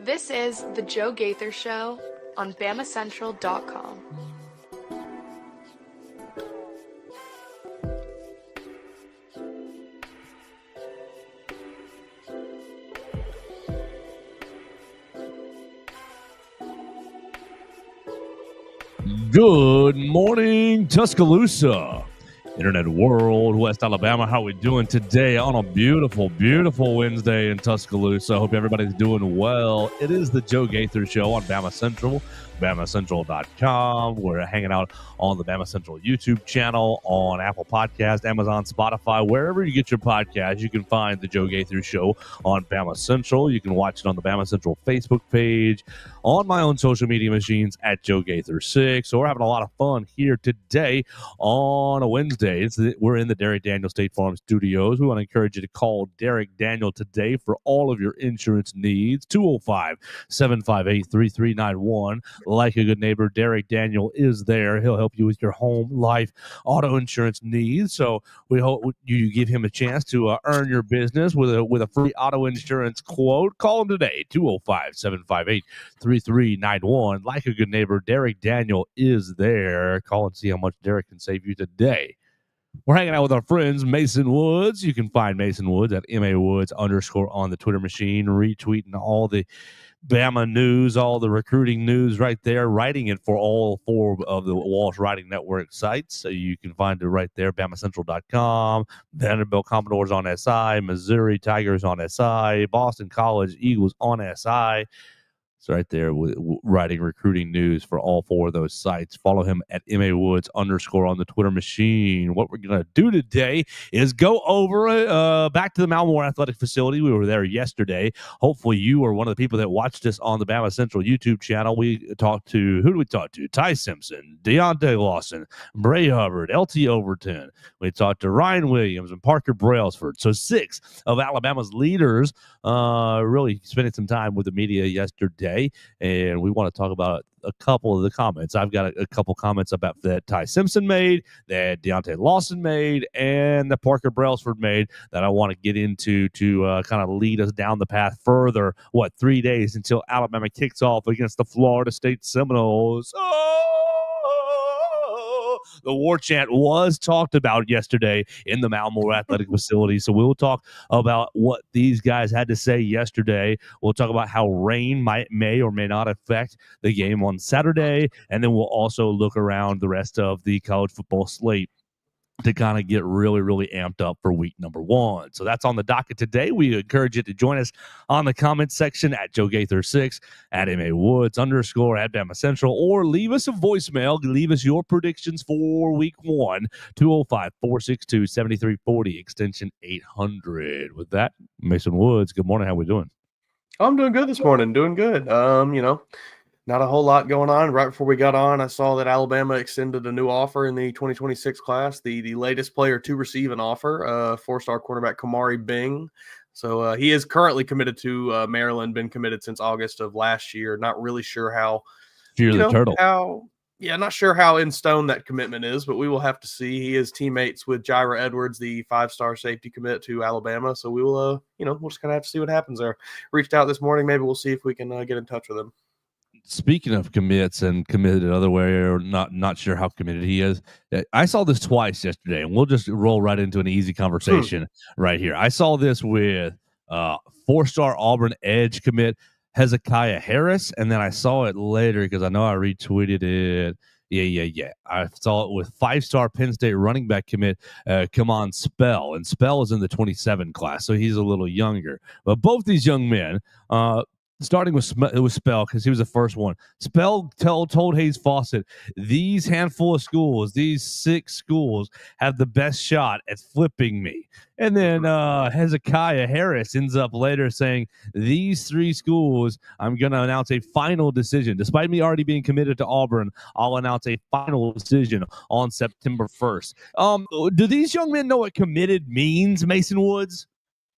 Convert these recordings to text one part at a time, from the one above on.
This is The Joe Gaither Show on BamaCentral.com. Good morning, Tuscaloosa, Internet World, West Alabama. How are we doing today on a beautiful, beautiful Wednesday in Tuscaloosa? I hope everybody's doing well. It is the Joe Gaither Show on BamaCentral, BamaCentral.com. We're hanging out on the BamaCentral YouTube channel, on Apple Podcast, Amazon, Spotify, wherever you get your podcast. You can find the Joe Gaither Show on BamaCentral. You can watch it on the BamaCentral Facebook page, on my own social media machines at Joe Gaither 6. So we're having a lot of fun here today on a Wednesday. We're in the Derek Daniel State Farm Studios. We want to encourage you to call Derek Daniel today for all of your insurance needs. 205-758-3391. Like a good neighbor, Derek Daniel is there. He'll help you with your home, life, auto insurance needs. So we hope you give him a chance to earn your business with a free auto insurance quote. Call him today, 205-758-3391. Like a good neighbor, Derek Daniel is there. Call and see how much Derek can save you today. We're hanging out with our friends, Mason Woods. You can find Mason Woods at MAWoods_ on the Twitter machine, retweeting all the Bama news, all the recruiting news right there, writing it for all four of the Walsh Writing Network sites. So you can find it right there, BamaCentral.com, Vanderbilt Commodores on SI, Missouri Tigers on SI, Boston College Eagles on SI. It's right there with writing recruiting news for all four of those sites. Follow him at MAWoods_ on the Twitter machine. What we're going to do today is go over back to the Malmore Athletic Facility. We were there yesterday. Hopefully you are one of the people that watched us on the BamaCentral YouTube channel. We talked to, who did we talk to? Ty Simpson, Deontae Lawson, Bray Hubbard, LT Overton. We talked to Ryan Williams and Parker Brailsford. So 6 of Alabama's leaders really spending some time with the media yesterday. And we want to talk about a couple of the comments. I've got a couple comments about that Ty Simpson made, that Deontae Lawson made, and that Parker Brailsford made that I want to get into to kind of lead us down the path further. 3 days until Alabama kicks off against the Florida State Seminoles. The war chant was talked about yesterday in the Malmore Athletic Facility. So we'll talk about what these guys had to say yesterday. We'll talk about how rain may or may not affect the game on Saturday. And then we'll also look around the rest of the college football slate to kind of get really, really amped up for week number 1. So that's on the docket today. We encourage you to join us on the comments section at Joe Gaither 6, at MAWoods_ at BamaCentral, or leave us a voicemail. Leave us your predictions for week 1, 205-462-7340, extension 800. With that, Mason Woods, good morning. How we doing? I'm doing good this morning. Doing good. Not a whole lot going on. Right before we got on, I saw that Alabama extended a new offer in the 2026 class, the latest player to receive an offer, 4-star quarterback Kamari Bing. So he is currently committed to Maryland, been committed since August of last year. Not really sure how. Not sure how in stone that commitment is, but we will have to see. He is teammates with Jaira Edwards, the 5-star safety commit to Alabama. So we will, we'll just kind of have to see what happens there. Reached out this morning. Maybe we'll see if we can get in touch with him. Speaking of commits and committed another way, or not sure how committed he is, I saw this twice yesterday, and we'll just roll right into an easy conversation right here. I saw this with 4-star Auburn edge commit Hezekiah Harris, and then I saw it later because I know I retweeted it. Yeah. I saw it with 5-star Penn State running back commit Kamon Spell, and Spell is in the 27 class, so he's a little younger. But both these young men, starting with Spell, because he was the first one. Spell told Hayes Fawcett, these handful of schools, these 6 schools, have the best shot at flipping me. And then Hezekiah Harris ends up later saying, these 3 schools, I'm going to announce a final decision. Despite me already being committed to Auburn, I'll announce a final decision on September 1st. Do these young men know what committed means, Mason Woods?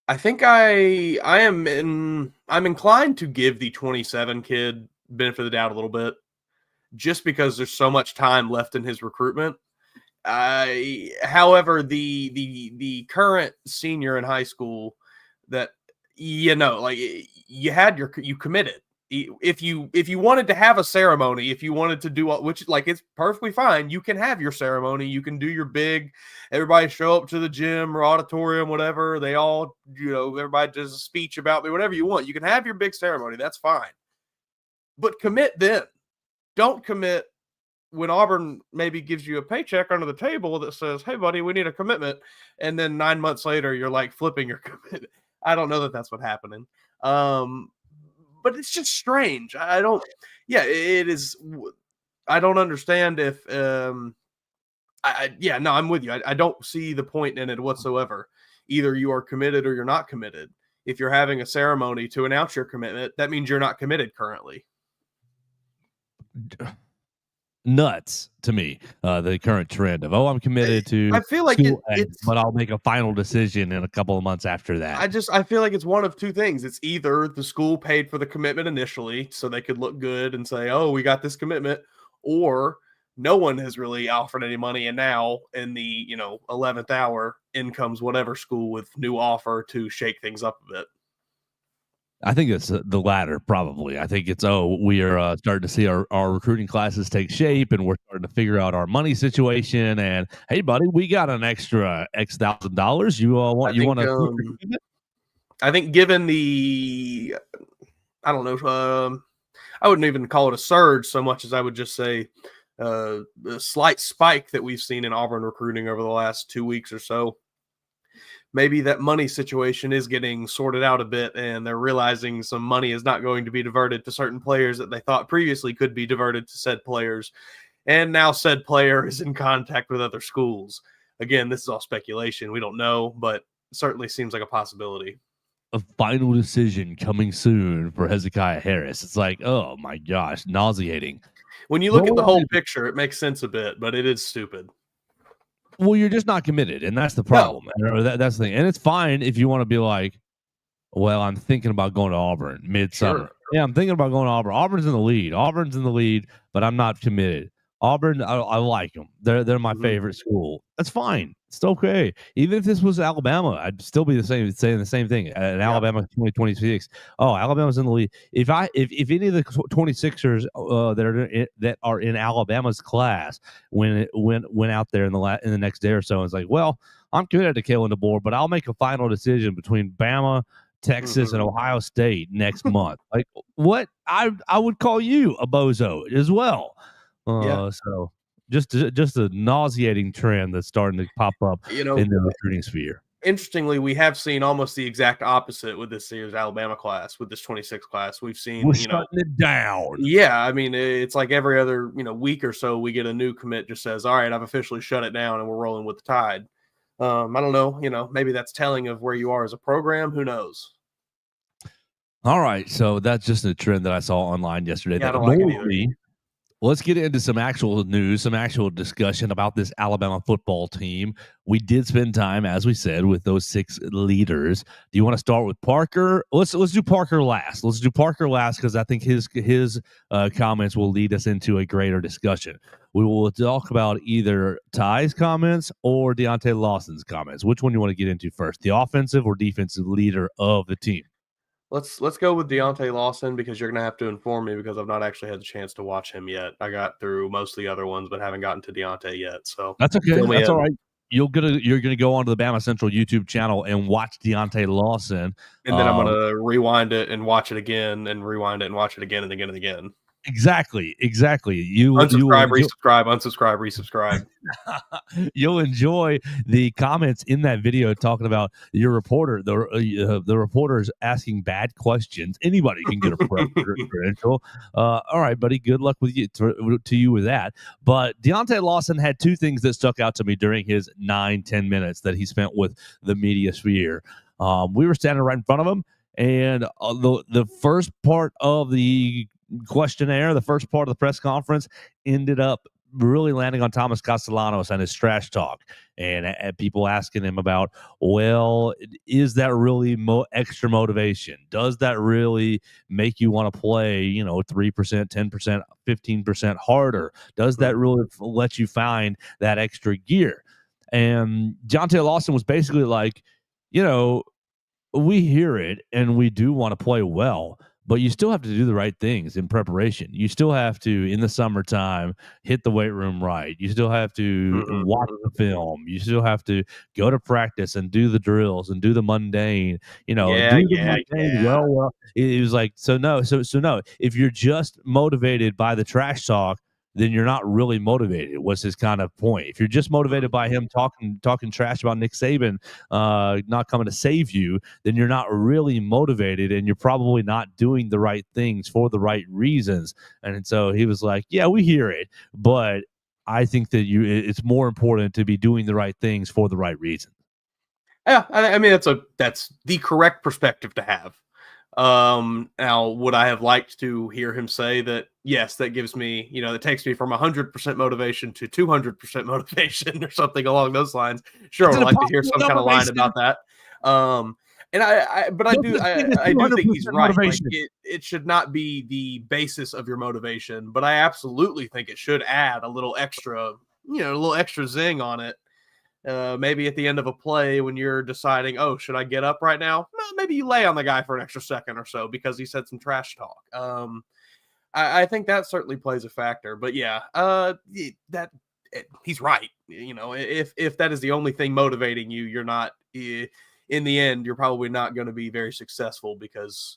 I think I'm inclined to give the 27 kid benefit of the doubt a little bit, just because there's so much time left in his recruitment. However, the current senior in high school that you committed, if you wanted to have a ceremony, if you wanted to do which like it's perfectly fine, you can have your ceremony, you can do your big, everybody show up to the gym or auditorium, whatever, they all, everybody does a speech about me, whatever you want, you can have your big ceremony, that's fine, but commit then. Don't commit when Auburn maybe gives you a paycheck under the table that says, hey buddy, we need a commitment, and then 9 months later you're like flipping your commitment. I don't know that that's what's happening. But it's just strange. It is. I don't understand if, I'm with you. I don't see the point in it whatsoever. Either you are committed or you're not committed. If you're having a ceremony to announce your commitment, that means you're not committed currently. Nuts to me, the current trend of, I'm committed to I feel like it's, but I'll make a final decision in a couple of months after that. I feel like it's one of two things. It's either the school paid for the commitment initially so they could look good and say, oh, we got this commitment, or no one has really offered any money, and now in the 11th hour in comes whatever school with new offer to shake things up a bit. I think it's the latter, probably. I think it's, we are starting to see our recruiting classes take shape, and we're starting to figure out our money situation. And hey, buddy, we got an extra X $1,000. You want to? I think given the, I don't know, I wouldn't even call it a surge so much as I would just say a slight spike that we've seen in Auburn recruiting over the last 2 weeks or so. Maybe that money situation is getting sorted out a bit, and they're realizing some money is not going to be diverted to certain players that they thought previously could be diverted to said players. And now said player is in contact with other schools. Again, this is all speculation. We don't know, but it certainly seems like a possibility. A final decision coming soon for Hezekiah Harris. It's like, oh my gosh, nauseating. When you look at the whole picture, it makes sense a bit, but it is stupid. Well, you're just not committed, and that's the problem. No. That's the thing. And it's fine if you want to be like, well, I'm thinking about going to Auburn midsummer. Sure. Yeah, I'm thinking about going to Auburn. Auburn's in the lead, but I'm not committed. Auburn, I like them. They're my favorite school. That's fine. It's okay. Even if this was Alabama, I'd still be saying the same thing. Alabama 2026. Oh, Alabama's in the lead. If any of the 26ers that are in Alabama's class went out there in the next day or so, and it's like, well, I'm committed to killing the board, but I'll make a final decision between Bama, Texas, and Ohio State next month. Like, what? I would call you a bozo as well. So just a nauseating trend that's starting to pop up in the recruiting sphere. Interestingly, we have seen almost the exact opposite with this year's Alabama class, with this 26 class. We've seen, shutting it down. Yeah, I mean, it's like every other week or so we get a new commit just says, all right, I've officially shut it down and we're rolling with the tide. I don't know, maybe that's telling of where you are as a program. Who knows? All right, so that's just a trend that I saw online yesterday. Yeah, I don't like it either. Let's get into some actual news, some actual discussion about this Alabama football team. We did spend time, as we said, with those 6 leaders. Do you want to start with Parker? Let's do Parker last. Let's do Parker last because I think his comments will lead us into a greater discussion. We will talk about either Ty's comments or Deontae Lawson's comments. Which one do you want to get into first, the offensive or defensive leader of the team? Let's go with Deontae Lawson because you're going to have to inform me because I've not actually had the chance to watch him yet. I got through most of the other ones, but haven't gotten to Deontae yet. So that's okay. That's all right. You're gonna go onto the BamaCentral YouTube channel and watch Deontae Lawson, and then I'm gonna rewind it and watch it again, and rewind it and watch it again and again and again. Exactly. You unsubscribe, unsubscribe, resubscribe. You'll enjoy the comments in that video talking about your reporter. The reporters asking bad questions. Anybody can get a credential. All right, buddy. Good luck with you to you with that. But Deontae Lawson had 2 things that stuck out to me during his 9-10 minutes that he spent with the media sphere. We were standing right in front of him, and the first part of the questionnaire, the first part of the press conference, ended up really landing on Thomas Castellanos and his trash talk, and people asking him about, well, is that really extra motivation? Does that really make you want to play 3%, 10%, 15% harder? Does that really let you find that extra gear? And Deontae Lawson was basically like, we hear it and we do want to play well, but you still have to do the right things in preparation. You still have to, in the summertime, hit the weight room right. You still have to watch the film. You still have to go to practice and do the drills and do the mundane, Yeah, do the yeah, mundane yeah. well. It was like, so no. If you're just motivated by the trash talk, then you're not really motivated, was his kind of point. If you're just motivated by him talking trash about Nick Saban not coming to save you, then you're not really motivated, and you're probably not doing the right things for the right reasons. And so he was like, yeah, we hear it, but I think that it's more important to be doing the right things for the right reasons. Yeah, I mean that's the correct perspective to have. Now, would I have liked to hear him say that? Yes, that gives me, that takes me from 100% motivation to 200% motivation or something along those lines. Sure, I would like to hear some kind of line about that. And I do think he's right. Like it should not be the basis of your motivation, but I absolutely think it should add a little extra, zing on it. Maybe at the end of a play when you're deciding, oh, should I get up right now? Well, maybe you lay on the guy for an extra second or so because he said some trash talk. I think that certainly plays a factor. But yeah, he's right. If that is the only thing motivating you, you're not. In the end, you're probably not going to be very successful because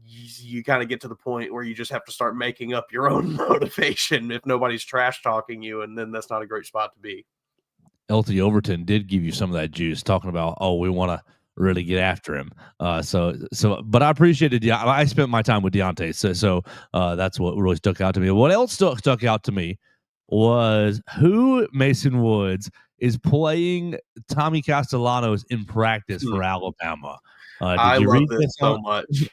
you kind of get to the point where you just have to start making up your own motivation if nobody's trash talking you, and then that's not a great spot to be. LT Overton did give you some of that juice, talking about, we want to really get after him. But I appreciated. I spent my time with Deontae, so that's what really stuck out to me. What else stuck out to me was who Mason Woods is playing Tommy Castellanos in practice for Alabama. I love this so much.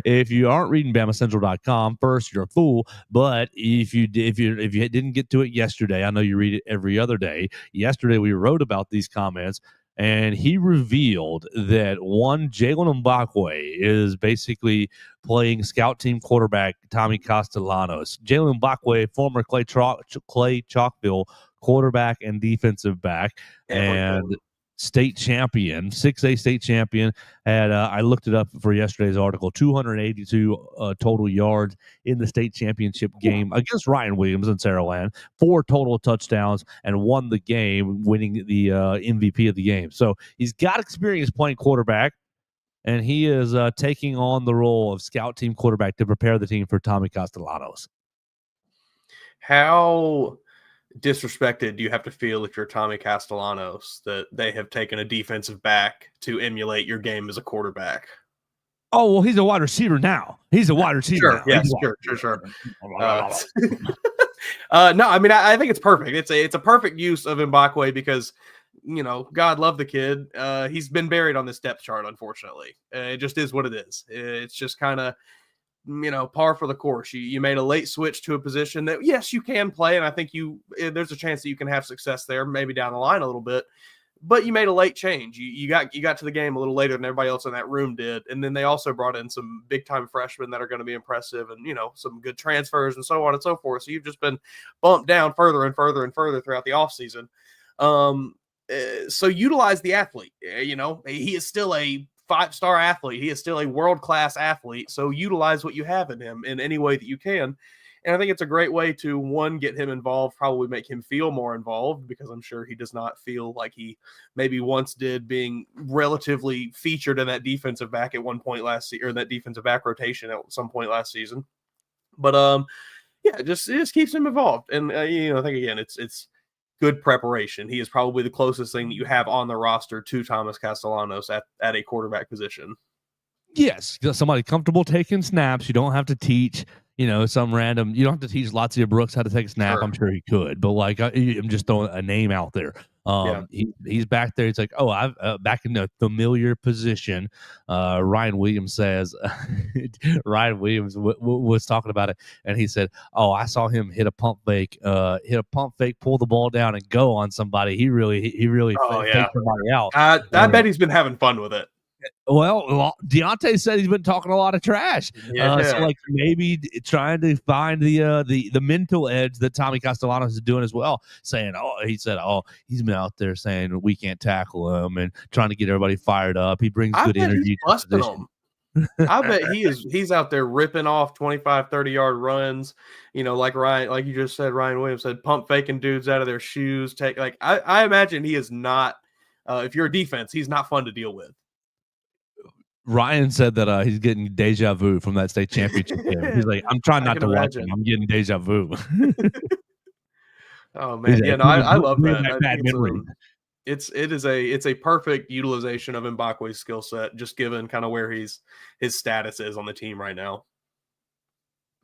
If you aren't reading BamaCentral.com, first, you're a fool. But if you didn't get to it yesterday, I know you read it every other day. Yesterday, we wrote about these comments, and he revealed that one Jalen Mbakwe is basically playing scout team quarterback Tommy Castellanos. Jalen Mbakwe, former Clay Chalkville quarterback and defensive back, and state champion, 6A state champion. Had I looked it up for yesterday's article, 282 total yards in the state championship game against Ryan Williams in Saraland, 4 total touchdowns, and won the game, winning the MVP of the game. So he's got experience playing quarterback, and he is taking on the role of scout team quarterback to prepare the team for Tommy Castellanos. How disrespected do you have to feel if you're Tommy Castellanos that they have taken a defensive back to emulate your game as a quarterback? Oh, well, he's a wide receiver now. He's a wide receiver. Sure, yes, sure. No, I mean, I think it's perfect. It's a perfect use of Mbakwe because, God love the kid. He's been buried on this depth chart, unfortunately. It just is what it is. It's just kind of, par for the course. You made a late switch to a position that, yes, you can play, and I think there's a chance that you can have success there, maybe down the line a little bit. But you made a late change. You got to the game a little later than everybody else in that room did, and then they also brought in some big time freshmen that are going to be impressive, and some good transfers and so on and so forth. So you've just been bumped down further and further and further throughout the offseason. So utilize the athlete. He is still a 5-star athlete. He is still a world-class athlete. So utilize what you have in him in any way that you can. And I think it's a great way to, one, get him involved, probably make him feel more involved, because I'm sure he does not feel like he maybe once did, being relatively featured in that defensive back at one point last season, or that defensive back rotation at some point last season. But it just keeps him involved. And I think again, it's good preparation. He is probably the closest thing that you have on the roster to Thomas Castellanos at a quarterback position. Yes, somebody comfortable taking snaps. You don't have to teach, some random. You don't have to teach Latzia Brooks how to take a snap. Sure. I'm sure he could, but I'm just throwing a name out there. He's back there. It's like, I've back in the familiar position. Ryan Williams says, Ryan Williams was talking about it, and he said, I saw him hit a pump fake, pull the ball down and go on somebody. He really faked somebody out. I bet he's been having fun with it. Well, Deontae said he's been talking a lot of trash. So maybe trying to find the mental edge that Tommy Castellanos is doing as well, saying, he's been out there saying we can't tackle him and trying to get everybody fired up. He brings good energy to the position. I bet he's out there ripping off 25, 30-yard runs, like you just said, Ryan Williams said, pump faking dudes out of their shoes. I imagine he is not, if you're a defense, he's not fun to deal with. Ryan said that he's getting deja vu from that state championship game. He's like, I'm trying not to watch him. I'm getting deja vu. Oh man, yeah, no, I love that. Bad memory. It's a perfect utilization of Mbakwe's skill set, just given kind of where his status is on the team right now.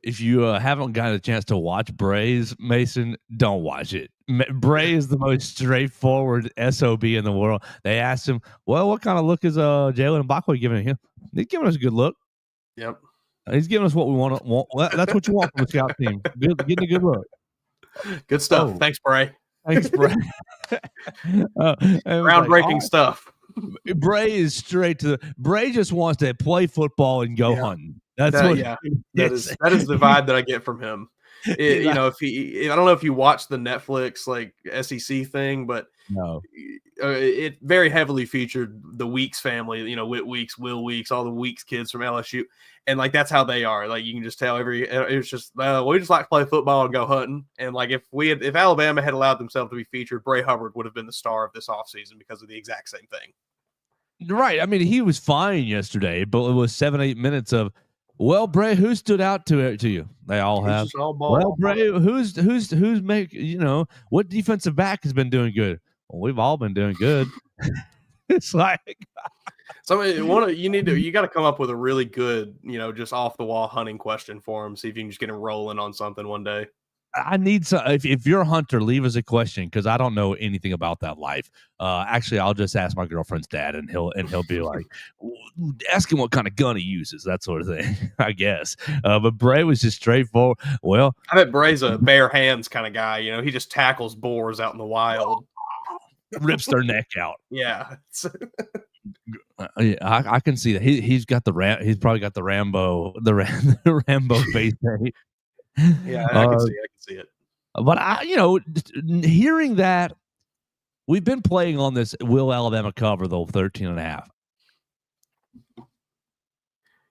If you haven't gotten a chance to watch Brays, Mason, don't watch it. Bray is the most straightforward SOB in the world. They asked him, well, what kind of look is Jalen Mbakwe giving him? He's giving us a good look. Yep. He's giving us what we want. Well, that's what you want from a scout team. Getting a good look. Good stuff. Oh. Thanks, Bray. Thanks, Bray. Groundbreaking stuff. Bray is straight to Bray just wants to play football and go hunting. That's what. Yeah, that is the vibe that I get from him. I don't know if you watch the Netflix SEC thing, but no, it very heavily featured the Weeks family. Whit Weeks, Will Weeks, all the Weeks kids from LSU, and that's how they are. You can just tell it's just we just like to play football and go hunting. And if Alabama had allowed themselves to be featured, Bray Hubbard would have been the star of this offseason because of the exact same thing. Right. I mean, he was fine yesterday, but it was 7-8 minutes of. Well, Bray, who stood out to you? They all have. Well, Bray, who's what defensive back has been doing good? Well, we've all been doing good. It's like you got to come up with a really good, just off the wall hunting question for him. See if you can just get him rolling on something one day. I need some. If you're a hunter, leave us a question because I don't know anything about that life. Actually, I'll just ask my girlfriend's dad, and he'll be like, ask him what kind of gun he uses, that sort of thing. I guess. But Bray was just straightforward. Well, I bet Bray's a bare hands kind of guy. He just tackles boars out in the wild, rips their neck out. Yeah. I can see that he's got he's probably got the Rambo face. Yeah, I can see it. But hearing that, we've been playing on this will Alabama cover though 13.5.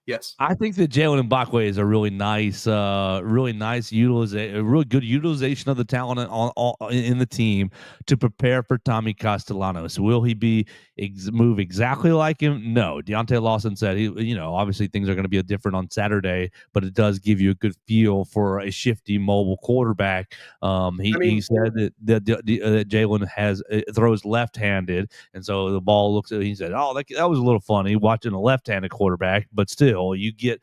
Yes, I think that Jalen Mbakwe is a really nice utilization, a really good utilization of the talent in the team to prepare for Tommy Castellanos. Will he move exactly like him? No. Deontae Lawson said obviously things are going to be different on Saturday, but it does give you a good feel for a shifty mobile quarterback. He said that Jalen throws left-handed, and so the ball looks at. He said, "Oh, that was a little funny watching a left-handed quarterback, but still." You get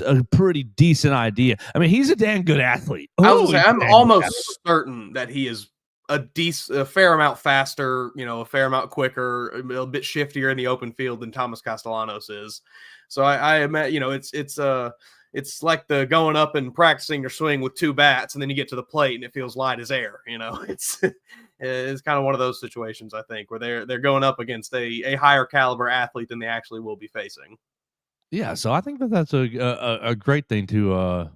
a pretty decent idea. I mean, he's a damn good athlete. I'm almost certain that he is a fair amount faster, a fair amount quicker, a bit shiftier in the open field than Thomas Castellanos is. So I imagine, it's like the going up and practicing your swing with two bats, and then you get to the plate and it feels light as air. It's kind of one of those situations, I think, where they're going up against a higher caliber athlete than they actually will be facing. Yeah, so I think that's a great thing to.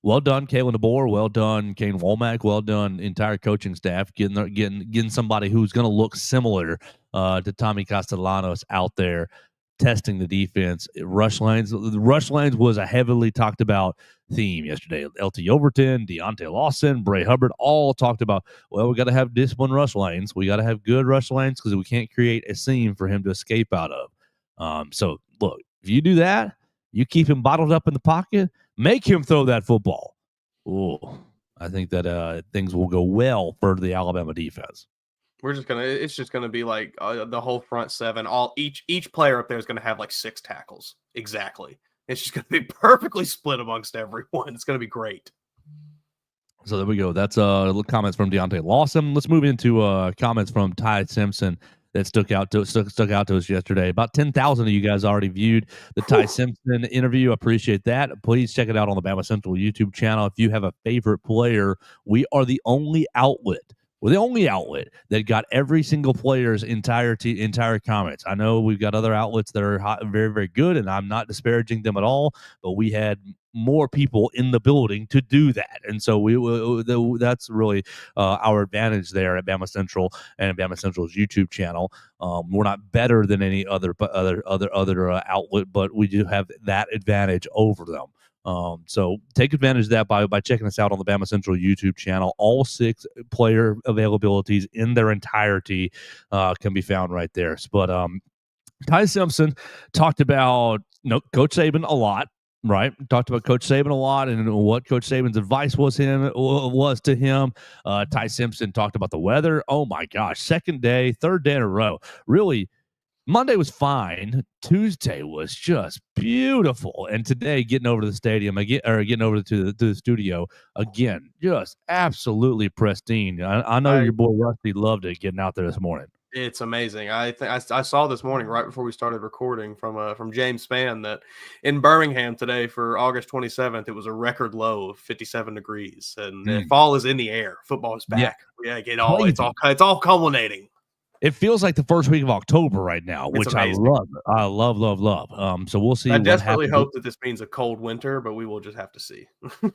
Well done, Kalen DeBoer. Well done, Kane Womack. Well done, entire coaching staff getting somebody who's going to look similar to Tommy Castellanos out there testing the defense. Rush lanes was a heavily talked about theme yesterday. LT Overton, Deontae Lawson, Bray Hubbard all talked about. Well, we got to have disciplined rush lanes. We got to have good rush lanes because we can't create a seam for him to escape out of. So look. If you do that, you keep him bottled up in the pocket, make him throw that football. Ooh, I think that things will go well for the Alabama defense. It's just gonna be like the whole front seven. Each player up there is gonna have 6 tackles exactly. It's just gonna be perfectly split amongst everyone. It's gonna be great. So there we go. That's comments from Deontae Lawson. Let's move into comments from Ty Simpson. That stuck out to us yesterday. About 10,000 of you guys already viewed the Ty Simpson interview. I appreciate that. Please check it out on the BamaCentral YouTube channel. If you have a favorite player, we are the only outlet. We're the only outlet that got every single player's entire comments. I know we've got other outlets that are very, very good, and I'm not disparaging them at all, but we had more people in the building to do that. And so that's really our advantage there at Bama Central and Bama Central's YouTube channel. We're not better than any other outlet, but we do have that advantage over them. So take advantage of that by checking us out on the Bama Central YouTube channel. All 6 player availabilities in their entirety can be found right there. But Ty Simpson talked about Coach Saban a lot. Right, talked about Coach Saban a lot and what Coach Saban's advice was to him. Ty Simpson talked about the weather. Oh my gosh, third day in a row. Really, Monday was fine. Tuesday was just beautiful, and today getting over to the stadium again, or getting over to the studio again, just absolutely pristine. I know your boy Rusty loved it getting out there this morning. It's amazing. I saw this morning right before we started recording from James Spann that in Birmingham today for August 27th, it was a record low of 57 degrees, and fall is in the air. Football is back. Yeah, it's all culminating. It feels like the first week of October right now, which amazing. I love. So we'll see. I desperately hope that this means a cold winter, but we will just have to see.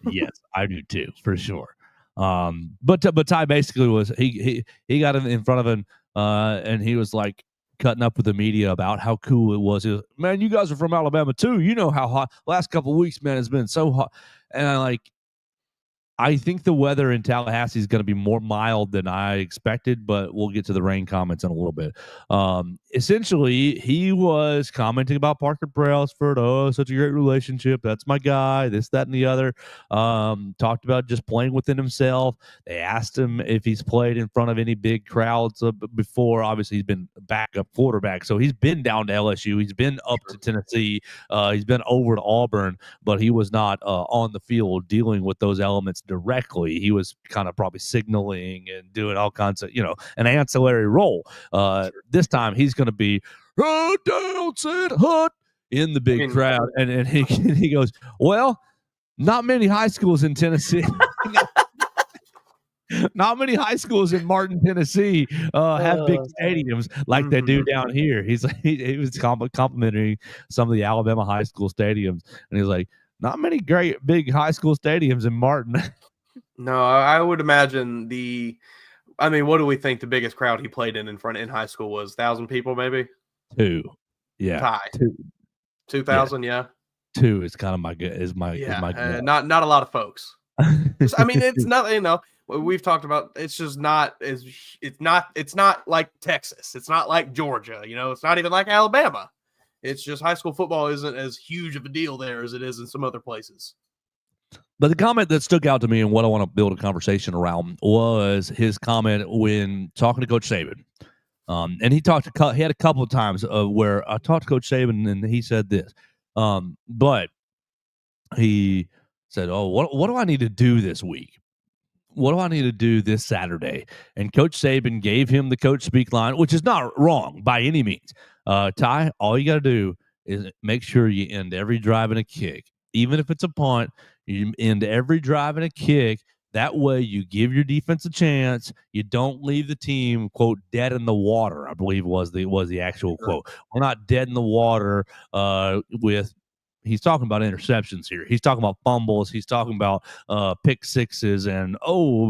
Yes, I do too, for sure. But Ty basically was he got in front of him. And he was like cutting up with the media about how cool it was. He was, man, you guys are from Alabama too. You know how hot last couple of weeks, man, has been so hot. And I think the weather in Tallahassee is going to be more mild than I expected, but we'll get to the rain comments in a little bit. Essentially, he was commenting about Parker Brailsford. Oh, such a great relationship. That's my guy. This, that, and the other. Talked about just playing within himself. They asked him if he's played in front of any big crowds before. Obviously, he's been backup quarterback, so he's been down to LSU. He's been up to Tennessee. He's been over to Auburn, but he was not on the field dealing with those elements directly. He was kind of probably signaling and doing all kinds of, an ancillary role. This time he's going to be down, sit, hut in the big crowd. And he goes, well, not many high schools in Tennessee. Not many high schools in Martin, Tennessee have big stadiums like they do down here. He's like, he was complimenting some of the Alabama high school stadiums. And he's like, not many great big high school stadiums in Martin. No, I would imagine what do we think the biggest crowd he played in high school was? 1,000 people, maybe? 2. Yeah. Ty. 2,000, yeah. 2 is kind of my guess. Not a lot of folks. It's not, we've talked about, it's just not it's not like Texas. It's not like Georgia, it's not even like Alabama. It's just high school football isn't as huge of a deal there as it is in some other places. But the comment that stuck out to me and what I want to build a conversation around was his comment when talking to Coach Saban. And he had a couple of times where I talked to Coach Saban and he said this. But he said, oh, what do I need to do this week? What do I need to do this Saturday? And Coach Saban gave him the coach speak line, which is not wrong by any means. Ty, all you got to do is make sure you end every drive in a kick. Even if it's a punt, you end every drive in a kick. That way you give your defense a chance. You don't leave the team, quote, dead in the water, I believe was the actual quote. We're not dead in the water he's talking about interceptions here. He's talking about fumbles. He's talking about pick sixes and,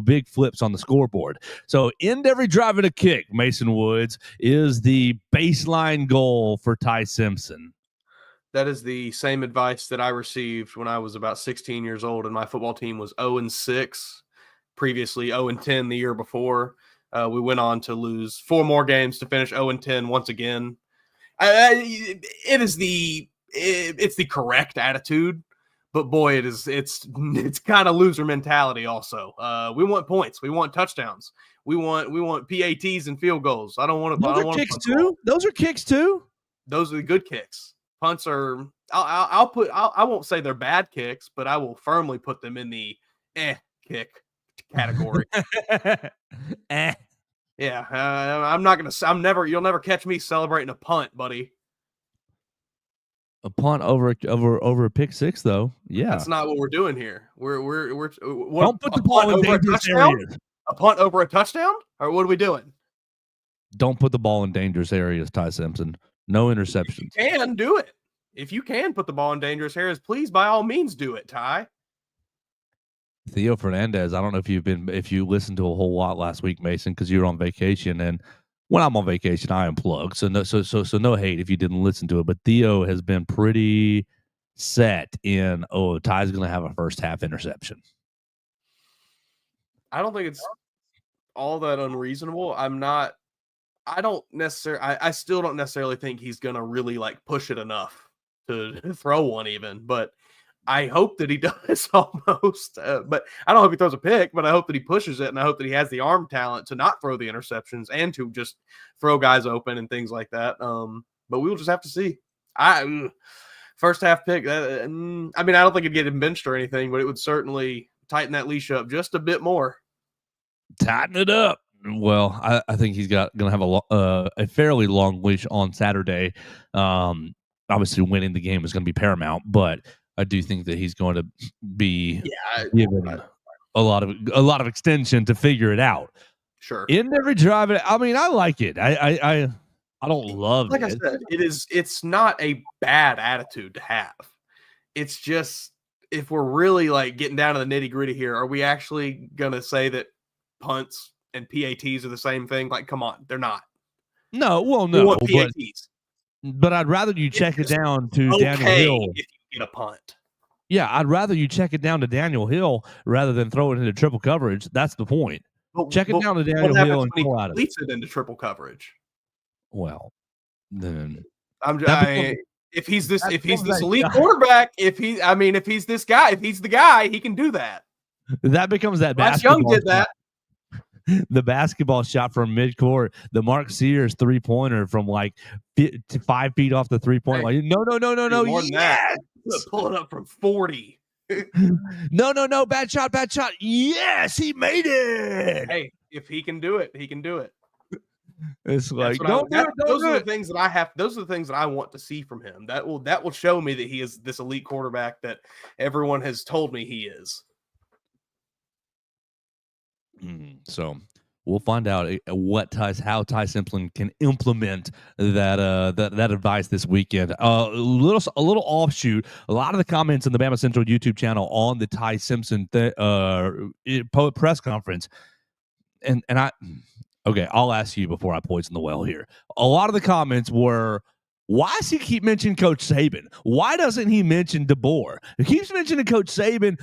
big flips on the scoreboard. So end every drive in a kick, Mason Woods, is the baseline goal for Ty Simpson. That is the same advice that I received when I was about 16 years old and my football team was 0-6, previously 0-10 the year before. We went on to lose 4 more games to finish 0-10 once again. It's the correct attitude, but boy, it's kind of loser mentality also. We want points. We want touchdowns. We want PATs and field goals. I don't want to. Those are kicks too. Those are kicks too. Those are the good kicks. Punts are. I won't say they're bad kicks, but I will firmly put them in the kick category. Yeah. You'll never catch me celebrating a punt, buddy. A punt over a pick six, though. Yeah, that's not what we're doing here. We're don't put the ball in dangerous areas. A punt over a touchdown, or what are we doing? Don't put the ball in dangerous areas, Ty Simpson. No interceptions. You can do it. if you can put the ball in dangerous areas, please, by all means, do it, Ty. Theo Fernandez, I don't know if you listened to a whole lot last week, Mason, because you were on vacation. And when I'm on vacation, I unplug. So no hate if you didn't listen to it. But Theo has been pretty set in, Ty's going to have a first half interception. I don't think it's all that unreasonable. I still don't necessarily think he's going to really like push it enough to throw one even, but I hope that he does almost. But I don't hope he throws a pick, but I hope that he pushes it, and I hope that he has the arm talent to not throw the interceptions and to just throw guys open and things like that. But we will just have to see. First half pick. I mean, I don't think it'd get him benched or anything, but it would certainly tighten that leash up just a bit more. Tighten it up. Well, I think he's going to have a fairly long leash on Saturday. Obviously, winning the game is going to be paramount, but I do think that he's going to be given a lot of extension to figure it out. Sure. In every drive, I mean, I like it. I don't love like it. Like I said, it's not a bad attitude to have. It's just, if we're really like getting down to the nitty gritty here, are we actually going to say that punts and PATs are the same thing? Like, come on, they're not. No, well, no. We want PATs. But I'd rather you check it down to Daniel Hill. If you get a punt. Yeah, I'd rather you check it down to Daniel Hill rather than throw it into triple coverage. That's the point. Check it down to Daniel Hill and pull out of it. It into triple coverage. Well, then if he's this elite quarterback, if he's this guy, if he's the guy, he can do that. That becomes that Bryce Young did that. The basketball shot from midcourt, the Mark Sears 3-pointer from like 5 feet off the 3-point line. No. More than that. Pull it up from 40. No. Bad shot. Yes, he made it. Hey, if he can do it, he can do it. It's like those are the things that I have. Those are the things that I want to see from him. That will show me that he is this elite quarterback that everyone has told me he is. So we'll find out how Ty Simpson can implement that advice this weekend. A little offshoot. A lot of the comments in the BamaCentral YouTube channel on the Ty Simpson press conference, and I'll ask you before I poison the well here. A lot of the comments were, why does he keep mentioning Coach Saban? Why doesn't he mention DeBoer? He keeps mentioning Coach Saban.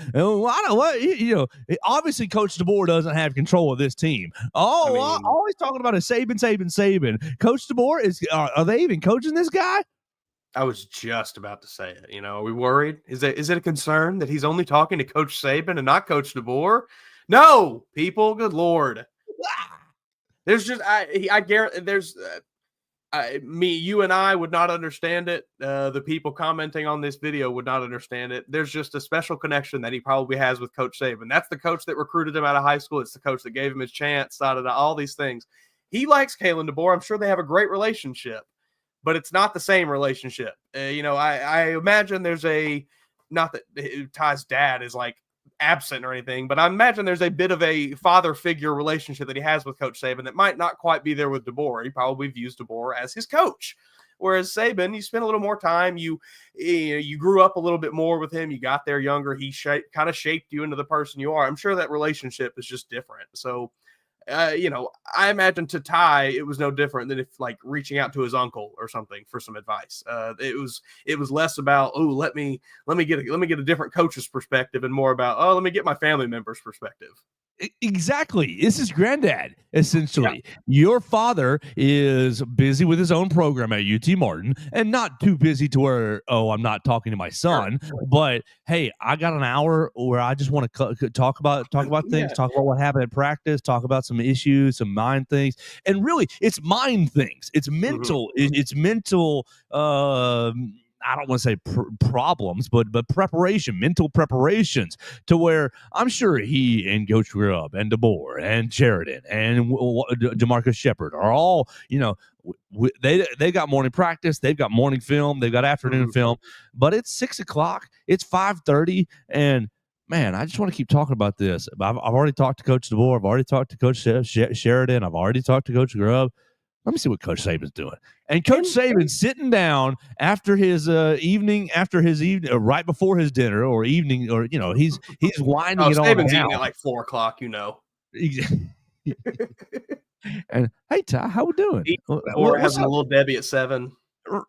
Obviously Coach DeBoer doesn't have control of this team. Always talking about a Saban. Coach DeBoer are they even coaching this guy? I was just about to say it. Are we worried? Is it a concern that he's only talking to Coach Saban and not Coach DeBoer? No, people. Good Lord. There's just I guarantee there's. You and I would not understand it. The people commenting on this video would not understand it. There's just a special connection that he probably has with Coach Saban. That's the coach that recruited him out of high school. It's the coach that gave him his chance, all these things. He likes Kalen DeBoer. I'm sure they have a great relationship, but it's not the same relationship. I imagine there's not that Ty's dad is like absent or anything, but I imagine there's a bit of a father figure relationship that he has with Coach Saban that might not quite be there with DeBoer. He probably views DeBoer as his coach, whereas Saban, you spend a little more time. You grew up a little bit more with him. You got there younger. He kind of shaped you into the person you are. I'm sure that relationship is just different. So, I imagine to Ty, it was no different than if like reaching out to his uncle or something for some advice. It was less about, let me get a different coach's perspective and more about, let me get my family member's perspective. Exactly. This is granddad, essentially. Yeah. Your father is busy with his own program at UT Martin and not too busy to where, I'm not talking to my son. Sure. But, hey, I got an hour where I just want to talk about things, talk about what happened at practice, talk about some issues, some mind things. And really, it's mind things. It's mental. Mm-hmm. It's mental I don't want to say problems, but preparation, mental preparations to where I'm sure he and Coach Grubb and DeBoer and Sheridan and DeMarcus Shepard are all, they got morning practice, they've got morning film, they've got afternoon film, but it's 6:00, it's 5:30, and man, I just want to keep talking about this. I've already talked to Coach DeBoer, I've already talked to Coach Sheridan, I've already talked to Coach Grubb. Let me see what Coach Saban's doing. And Coach Saban's sitting down after his evening, right before his dinner or evening, or he's winding it all Saban's down. eating at like 4:00. And hey, Ty, how we doing? Or having a little Debbie at 7.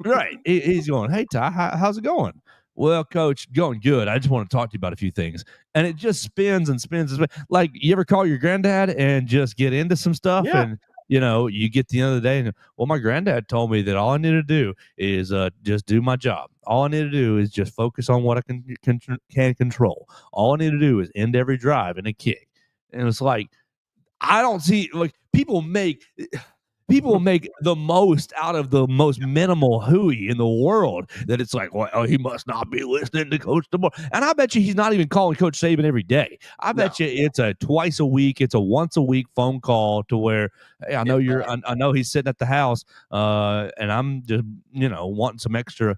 Right. He's going, hey, Ty, how's it going? Well, Coach, going good. I just want to talk to you about a few things. And it just spins and spins and spins. Like, you ever call your granddad and just get into some stuff? Yeah. And, you get the end of the day and, well, my granddad told me that all I need to do is just do my job. All I need to do is just focus on what I can control. All I need to do is end every drive in a kick. And it's like, I don't see, like, people make the most out of the most minimal hooey in the world, that it's like, well, he must not be listening to Coach DeBoer. And I bet you he's not even calling Coach Saban every day. I bet you it's a twice a week, it's a once a week phone call to where, hey, I know he's sitting at the house, and I'm just, wanting some extra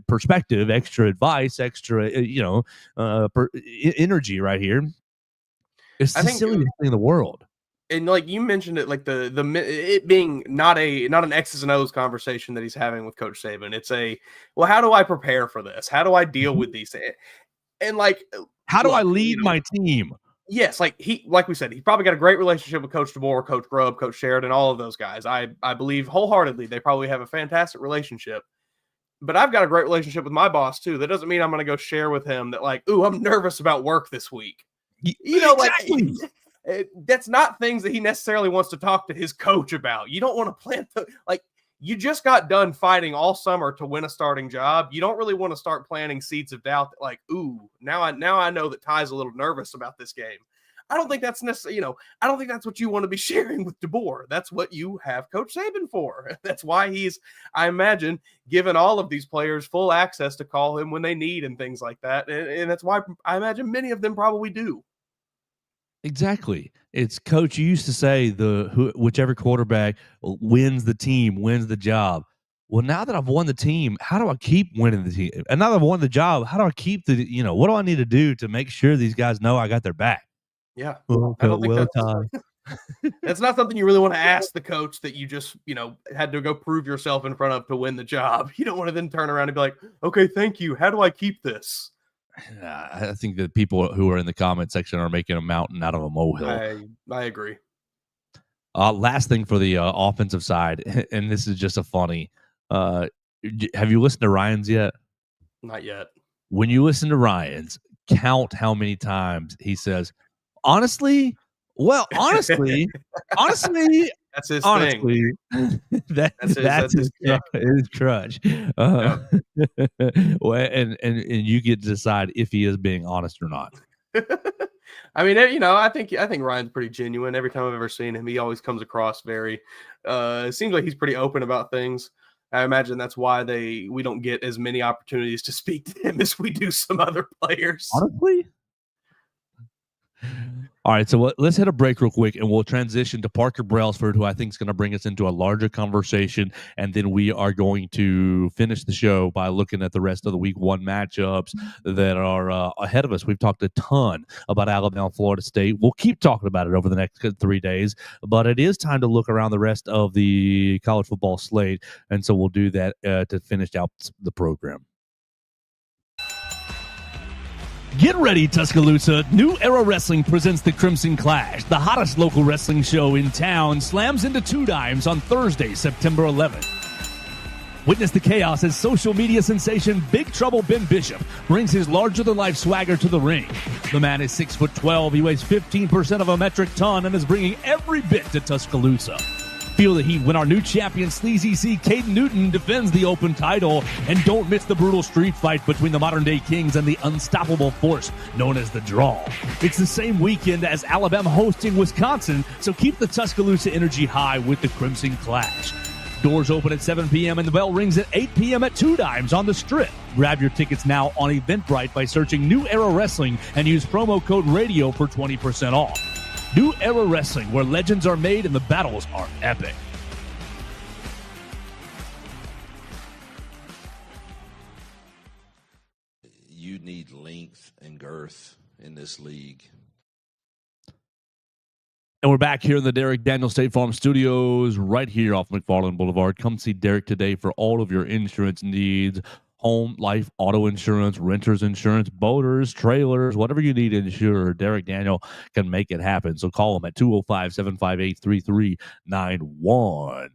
perspective, extra advice, extra, energy right here. It's the silliest thing in the world. And like you mentioned it, like it being not an X's and O's conversation that he's having with Coach Saban. It's well, how do I prepare for this? How do I deal with these things? And like, how do I lead my team? Yes, like we said, he probably got a great relationship with Coach DeBoer, Coach Grubb, Coach Sheridan, all of those guys. I believe wholeheartedly they probably have a fantastic relationship. But I've got a great relationship with my boss too. That doesn't mean I'm going to go share with him that, like, ooh, I'm nervous about work this week. Exactly. Like, that's not things that he necessarily wants to talk to his coach about. You don't want to plant you just got done fighting all summer to win a starting job. You don't really want to start planting seeds of doubt that, like, ooh, now I know that Ty's a little nervous about this game. I don't think that's necessarily, I don't think that's what you want to be sharing with DeBoer. That's what you have Coach Saban for. That's why he's, I imagine, given all of these players full access to call him when they need and things like that. And that's why I imagine many of them probably do. Exactly. It's, Coach, you used to say whichever quarterback wins the team, wins the job. Well, now that I've won the team, how do I keep winning the team? And now that I've won the job, how do I keep what do I need to do to make sure these guys know I got their back? Yeah. I don't think that's not something you really want to ask the coach that you just, had to go prove yourself in front of to win the job. You don't want to then turn around and be like, okay, thank you. How do I keep this? I think that people who are in the comment section are making a mountain out of a molehill. I agree. Last thing for the offensive side, and this is just a funny. Have you listened to Ryan's yet? Not yet. When you listen to Ryan's, count how many times he says, honestly, that's his thing. That's his crutch. Well, and you get to decide if he is being honest or not. I mean, I think Ryan's pretty genuine. Every time I've ever seen him, he always comes across very. It seems like he's pretty open about things. I imagine that's why we don't get as many opportunities to speak to him as we do some other players. Honestly. All right, so let's hit a break real quick, and we'll transition to Parker Brailsford, who I think is going to bring us into a larger conversation, and then we are going to finish the show by looking at the rest of the Week 1 matchups that are ahead of us. We've talked a ton about Alabama, Florida State. We'll keep talking about it over the next 3 days, but it is time to look around the rest of the college football slate, and so we'll do that to finish out the program. Get ready, Tuscaloosa. New Era Wrestling presents the Crimson Clash. The hottest local wrestling show in town slams into Two Dimes on Thursday, September 11th. Witness the chaos as social media sensation Big Trouble Ben Bishop brings his larger-than-life swagger to the ring. The man is 6'12". He weighs 15% of a metric ton and is bringing every bit to Tuscaloosa. Feel the heat when our new champion Sleazy C. Caden Newton defends the open title. And don't miss the brutal street fight between the modern-day Kings and the unstoppable force known as the Draw. It's the same weekend as Alabama hosting Wisconsin, so keep the Tuscaloosa energy high with the Crimson Clash. Doors open at 7 p.m. and the bell rings at 8 p.m. at Two Dimes on the Strip. Grab your tickets now on Eventbrite by searching New Era Wrestling and use promo code RADIO for 20% off. New Era Wrestling, where legends are made and the battles are epic. You need length and girth in this league. And we're back here in the Derek Daniel State Farm Studios, right here off McFarland Boulevard. Come see Derek today for all of your insurance needs: home, life, auto insurance, renters insurance, boaters, trailers, whatever you need to insure. Derek Daniel can make it happen. So call him at 205-758-3391.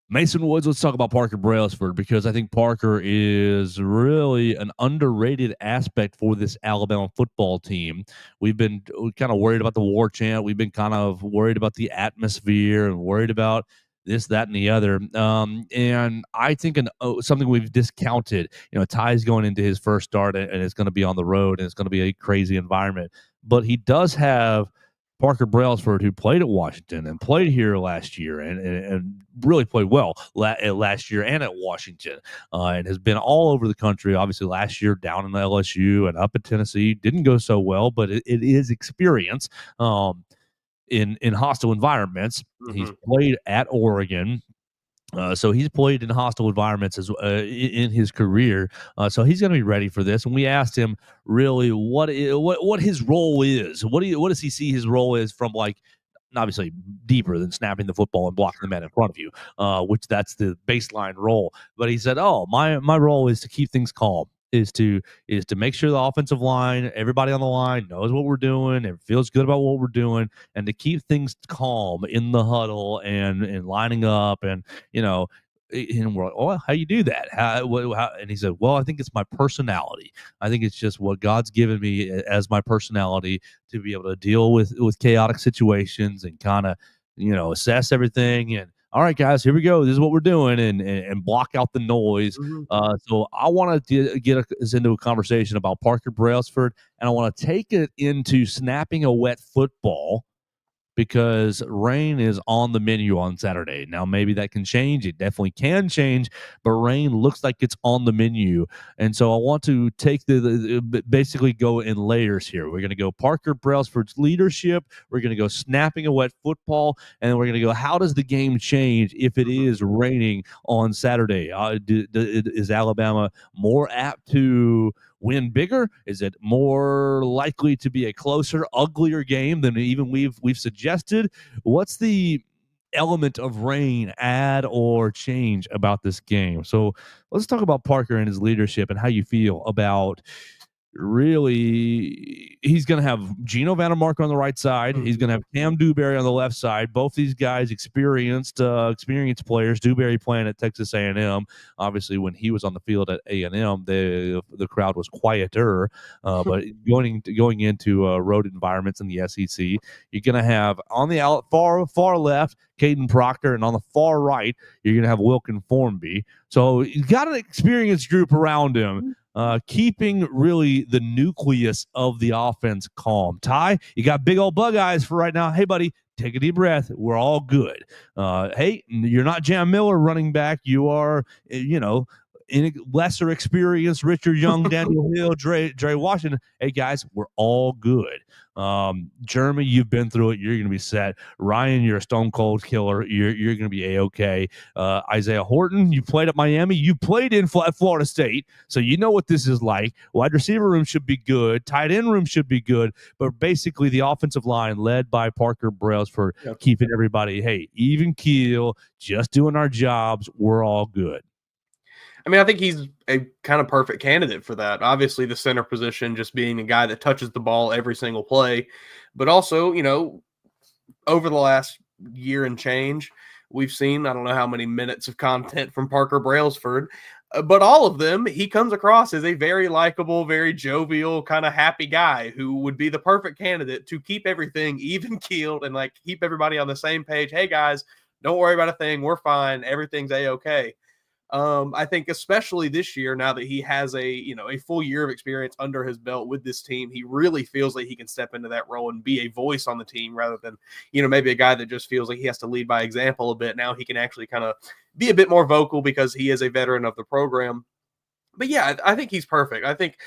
Mason Woods, let's talk about Parker Brailsford, because I think Parker is really an underrated aspect for this Alabama football team. We've been kind of worried about the war chant. We've been kind of worried about the atmosphere and worried about this, that, and the other. And I think something we've discounted, Ty's going into his first start, and it's going to be on the road, and it's going to be a crazy environment. But he does have Parker Brailsford, who played at Washington and played here last year and really played well last year and at Washington, and has been all over the country. Obviously, last year down in LSU and up at Tennessee didn't go so well, but it is experience in hostile environments. Mm-hmm. He's played at Oregon. So he's played in hostile environments in his career. So he's going to be ready for this. And we asked him really what his role is. What does he see his role is from, like, obviously deeper than snapping the football and blocking the man in front of you, which that's the baseline role. But he said, my role is to keep things calm. Is to make sure the offensive line, everybody on the line knows what we're doing and feels good about what we're doing, and to keep things calm in the huddle and lining up, and and we're like, oh, how you do that? How? And he said, well, I think it's my personality. I think it's just what God's given me as my personality to be able to deal with chaotic situations and kind of assess everything and, all right, guys, here we go. This is what we're doing, and block out the noise. Mm-hmm. So I want to get us into a conversation about Parker Brailsford, and I want to take it into snapping a wet football, because rain is on the menu on Saturday. Now, maybe that can change. It definitely can change, but rain looks like it's on the menu. And so I want to take basically go in layers here. We're going to go Parker Brailsford's leadership. We're going to go snapping a wet football. And then we're going to go, how does the game change if it is raining on Saturday? Is Alabama more apt to win bigger? Is it more likely to be a closer, uglier game than even we've suggested? What's the element of rain add or change about this game? So let's talk about Parker and his leadership and how you feel about, really, he's going to have Geno Vandermark on the right side. Mm-hmm. He's going to have Cam Dewberry on the left side. Both these guys experienced players. Dewberry playing at Texas A&M. Obviously, when he was on the field at A&M, the crowd was quieter. But going into road environments in the SEC, you're going to have on the far left Caden Proctor, and on the far right you're going to have Wilkin Formby. So he's got an experienced group around him. Keeping really the nucleus of the offense calm. Ty, you got big old bug eyes for right now. Hey, buddy, take a deep breath. We're all good. Hey, you're not Jam Miller running back. You are, in lesser experienced Richard Young, Daniel Hill, Dre Washington. Hey, guys, we're all good. Jeremy, you've been through it. You're going to be set. Ryan, you're a stone cold killer. You're going to be A-okay. Isaiah Horton, you played at Miami. You played in Florida State, so you know what this is like. Wide receiver room should be good. Tight end room should be good. But basically, the offensive line led by Parker Brailsford, keeping everybody, hey, even keel, just doing our jobs. We're all good. I mean, I think he's a kind of perfect candidate for that. Obviously, the center position, just being a guy that touches the ball every single play. But also, over the last year and change, we've seen, I don't know how many minutes of content from Parker Brailsford, but all of them, he comes across as a very likable, very jovial, kind of happy guy who would be the perfect candidate to keep everything even keeled and keep everybody on the same page. Hey, guys, don't worry about a thing. We're fine. Everything's A-okay. I think especially this year, now that he has a full year of experience under his belt with this team, he really feels like he can step into that role and be a voice on the team rather than, maybe a guy that just feels like he has to lead by example a bit. Now he can actually kind of be a bit more vocal because he is a veteran of the program. But yeah, I think he's perfect. I think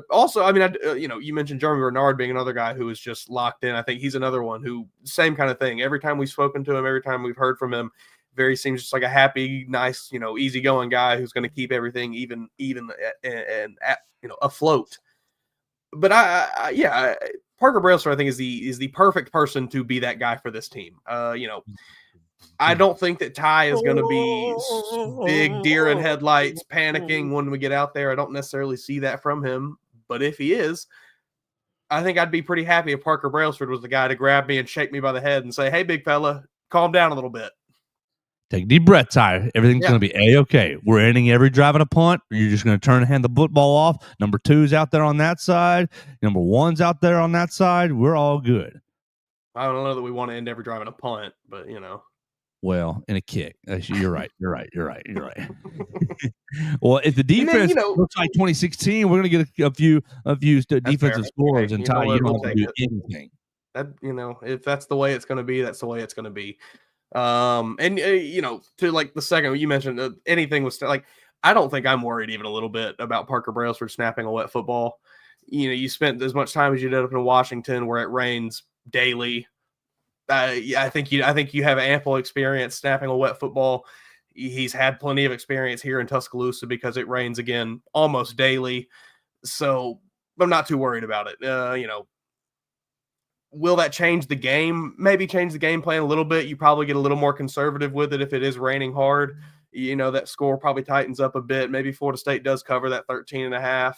also, I mean, you mentioned Jeremy Bernard being another guy who is just locked in. I think he's another one who, same kind of thing. Every time we've spoken to him, every time we've heard from him, seems just like a happy, nice, easygoing guy who's going to keep everything even and afloat. But Parker Brailsford, I think, is the perfect person to be that guy for this team. I don't think that Ty is going to be big deer in headlights, panicking when we get out there. I don't necessarily see that from him. But if he is, I think I'd be pretty happy if Parker Brailsford was the guy to grab me and shake me by the head and say, "Hey, big fella, calm down a little bit." Take a deep breath, Ty. Everything's going to be A-okay. We're ending every drive at a punt. You're just going to turn and hand the football off. Number 2's out there on that side. Number 1's out there on that side. We're all good. I don't know that we want to end every drive in a punt, but Well, in a kick. You're right. You're right. Well, if the defense looks like 2016, we're going to get a few defensive scores, and Ty, you don't have to do anything. That if that's the way it's going to be, that's the way it's going to be. To like the second you mentioned, anything was like, I don't think I'm worried even a little bit about Parker Brailsford snapping a wet football. You spent as much time as you did up in Washington, where it rains daily. I think you have ample experience snapping a wet football. He's had plenty of experience here in Tuscaloosa because it rains again almost daily. So I'm not too worried about it. Will that change the game? Maybe change the game plan a little bit. You probably get a little more conservative with it if it is raining hard. That score probably tightens up a bit. Maybe Florida State does cover that 13.5.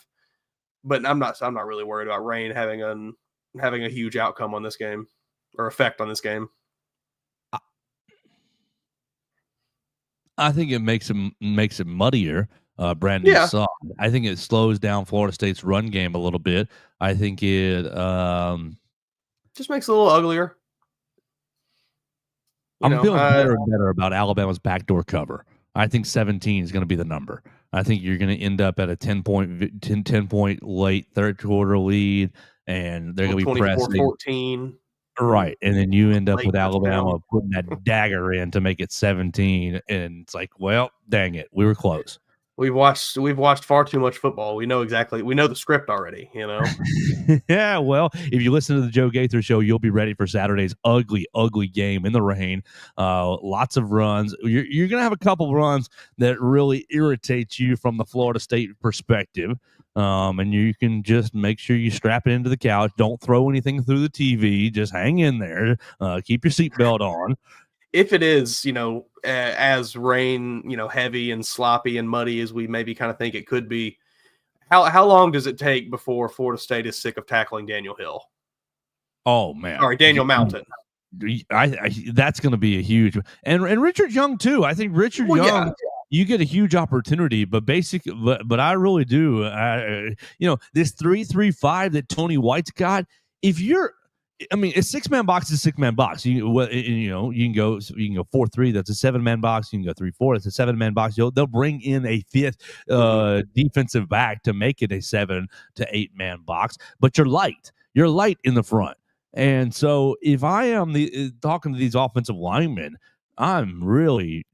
But I'm not really worried about rain having a huge outcome on this game or effect on this game. I think it makes it muddier. Brandon saw. I think it slows down Florida State's run game a little bit. I think it just makes it a little uglier. I'm feeling better and better about Alabama's backdoor cover. I think 17 is going to be the number. I think you're going to end up at a 10 point late third quarter lead, and they're going to be pressing 24-14. Right, and then you end up with Alabama putting that dagger in to make it 17, and it's like, well, dang it, we were close. We've watched far too much football. We know the script already, Yeah, well, if you listen to the Joe Gaither show, you'll be ready for Saturday's ugly game in the rain. Lots of runs. You're going to have a couple runs that really irritate you from the Florida State perspective. And you can just make sure you strap it into the couch. Don't throw anything through the TV. Just hang in there. Keep your seatbelt on. If it is, as rain, heavy and sloppy and muddy as we maybe kind of think it could be, how long does it take before Florida State is sick of tackling Daniel Hill? Oh man, sorry, Daniel Mountain. That's going to be a huge, and Richard Young too. I think Richard Young. Yeah. You get a huge opportunity, but I really do. This 3-3-5 that Tony White's got. If you're, a 6-man box is a 6-man box. You can go 4-3. That's a 7-man box. You can go 3-4. That's a 7-man box. They'll bring in a 5th defensive back to make it a 7 to 8-man box. But you're light. You're light in the front. And so if I am talking to these offensive linemen, I'm really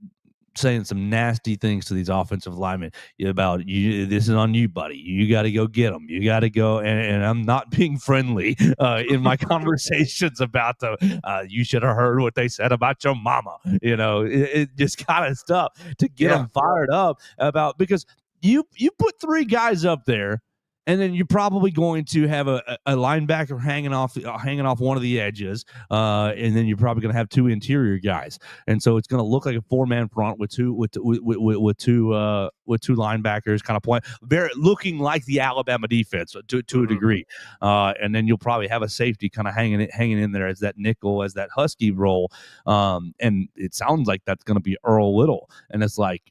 saying some nasty things to these offensive linemen about you. This is on you, buddy. You got to go get them. You got to go. And I'm not being friendly in my conversations about them. You should have heard what they said about your mama. It just kind of stuff to get them fired up about, because you put 3 guys up there. And then you're probably going to have a linebacker hanging off one of the edges, and then you're probably going to have 2 interior guys, and so it's going to look like a 4-man front with two linebackers, kind of looking like the Alabama defense to a degree, and then you'll probably have a safety kind of hanging in there as that nickel, as that husky role, and it sounds like that's going to be Earl Little, and it's like,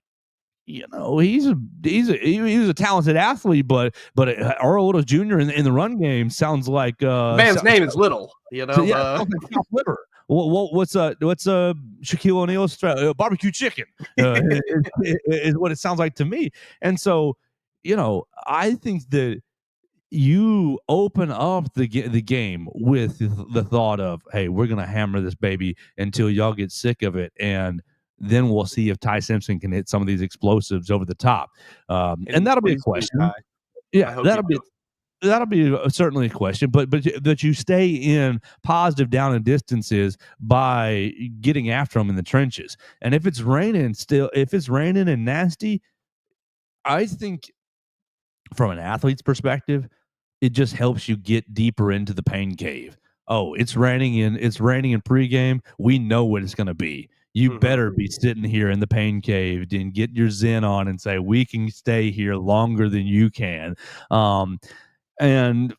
he was a talented athlete, but Earl Little Jr. in the run game sounds like man's name is Little. So liver. What's Shaquille O'Neal's barbecue chicken is what it sounds like to me. And so, I think that you open up the game with the thought of, hey, we're gonna hammer this baby until y'all get sick of it, and then we'll see if Ty Simpson can hit some of these explosives over the top. And that'll be a question. Yeah, that'll be certainly a question. But you stay in positive down and distances by getting after them in the trenches. And if it's raining and nasty, I think from an athlete's perspective, it just helps you get deeper into the pain cave. Oh, it's raining in pregame. We know what it's going to be. You better be sitting here in the pain cave and get your Zen on and say, we can stay here longer than you can. And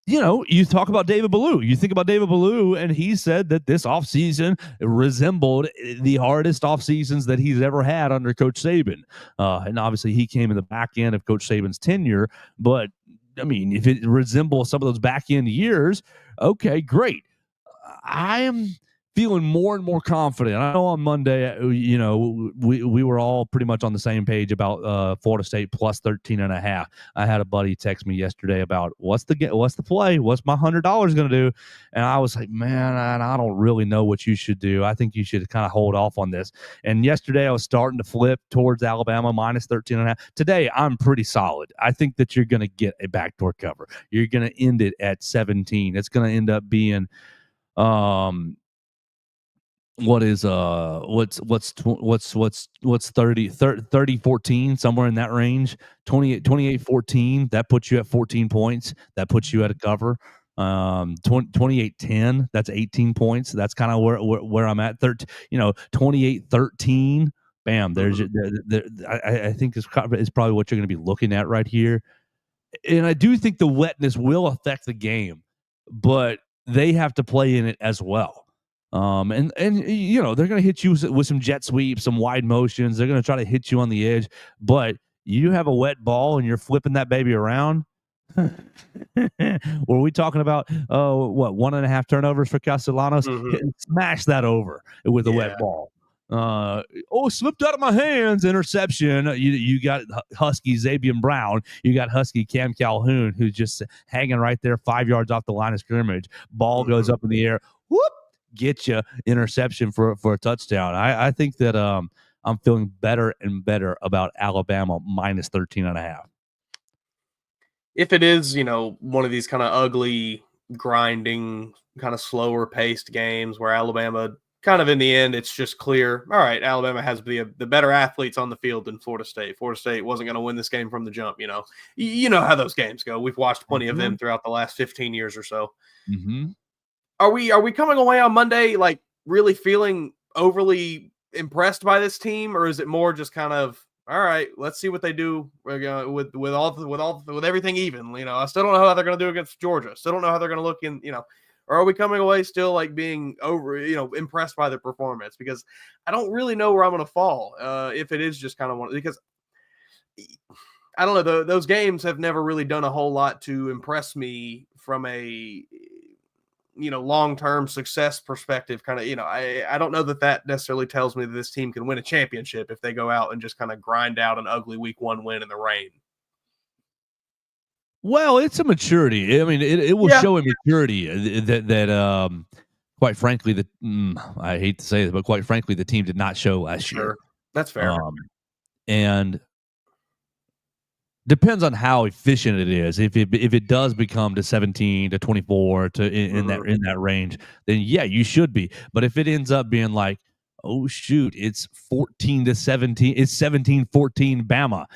you talk about David Ballou. You think about David Ballou, and he said that this offseason resembled the hardest off seasons that he's ever had under Coach Saban. And obviously, he came in the back end of Coach Saban's tenure. But, I mean, if it resembles some of those back end years, okay, great. I am feeling more and more confident. I know on Monday, we were all pretty much on the same page about Florida State plus 13.5. I had a buddy text me yesterday about what's the play? What's my $100 going to do? And I was like, man, I don't really know what you should do. I think you should kind of hold off on this. And yesterday I was starting to flip towards Alabama minus 13.5. Today I'm pretty solid. I think that you're going to get a backdoor cover. You're going to end it at 17. It's going to end up being what's 30 14, somewhere in that range, 28 14, that puts you at 14 points, that puts you at a cover. 28 10, that's 18 points. That's kind of where I'm at. 28 13, bam, there's I think is probably what you're going to be looking at right here. And I do think the wetness will affect the game, but they have to play in it as well. And they're going to hit you with some jet sweeps, some wide motions. They're going to try to hit you on the edge, but you have a wet ball and you're flipping that baby around. Were we talking about 1.5 turnovers for Castellanos? Smash that over with a wet ball. Slipped out of my hands, interception. You got Husky Xavier Brown. You got Husky Cam Calhoun, who's just hanging right there 5 yards off the line of scrimmage. Ball goes up in the air. Whoop! Get you interception for a touchdown. I think that I'm feeling better and better about Alabama minus 13.5. If it is, one of these kind of ugly, grinding, kind of slower paced games where Alabama kind of in the end, it's just clear, all right, Alabama has the better athletes on the field than Florida State. Florida State wasn't going to win this game from the jump, You know how those games go. We've watched plenty of them throughout the last 15 years or so. Are we coming away on Monday like really feeling overly impressed by this team, or is it more just kind of, all right, let's see what they do with everything even? I still don't know how they're going to do against Georgia. Still don't know how they're going to look in, or are we coming away still like being impressed by the performance? Because I don't really know where I'm going to fall if it is just kind of one, because I don't know, those games have never really done a whole lot to impress me from a long-term success perspective. Kind of, I don't know that necessarily tells me that this team can win a championship if they go out and just kind of grind out an ugly week 1 win in the rain. Well, it's a maturity. I mean, it will show a maturity that quite frankly, I hate to say it, but quite frankly, the team did not show last year. That's fair. And depends on how efficient it is. If it does become to 17 to 24 to in that range, then yeah, you should be. But if it ends up being like, oh shoot, it's 14 to 17, it's 17-14 Bama.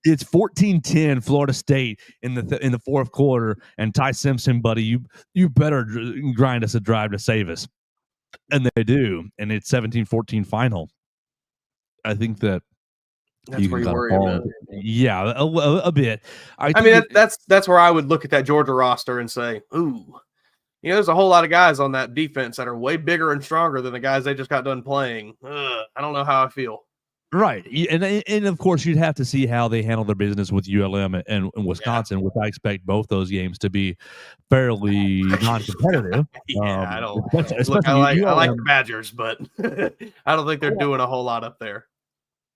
It's 14-10 Florida State in the fourth quarter, and Ty Simpson, buddy, you better grind us a drive to save us. And they do, and it's 17-14 final. I think that that's where you worry about. Yeah, a bit. I mean, that's where I would look at that Georgia roster and say, ooh, there's a whole lot of guys on that defense that are way bigger and stronger than the guys they just got done playing. I don't know how I feel. Right. And of course, you'd have to see how they handle their business with ULM and Wisconsin, which I expect both those games to be fairly non-competitive. I don't. I like the Badgers, but I don't think they're doing a whole lot up there.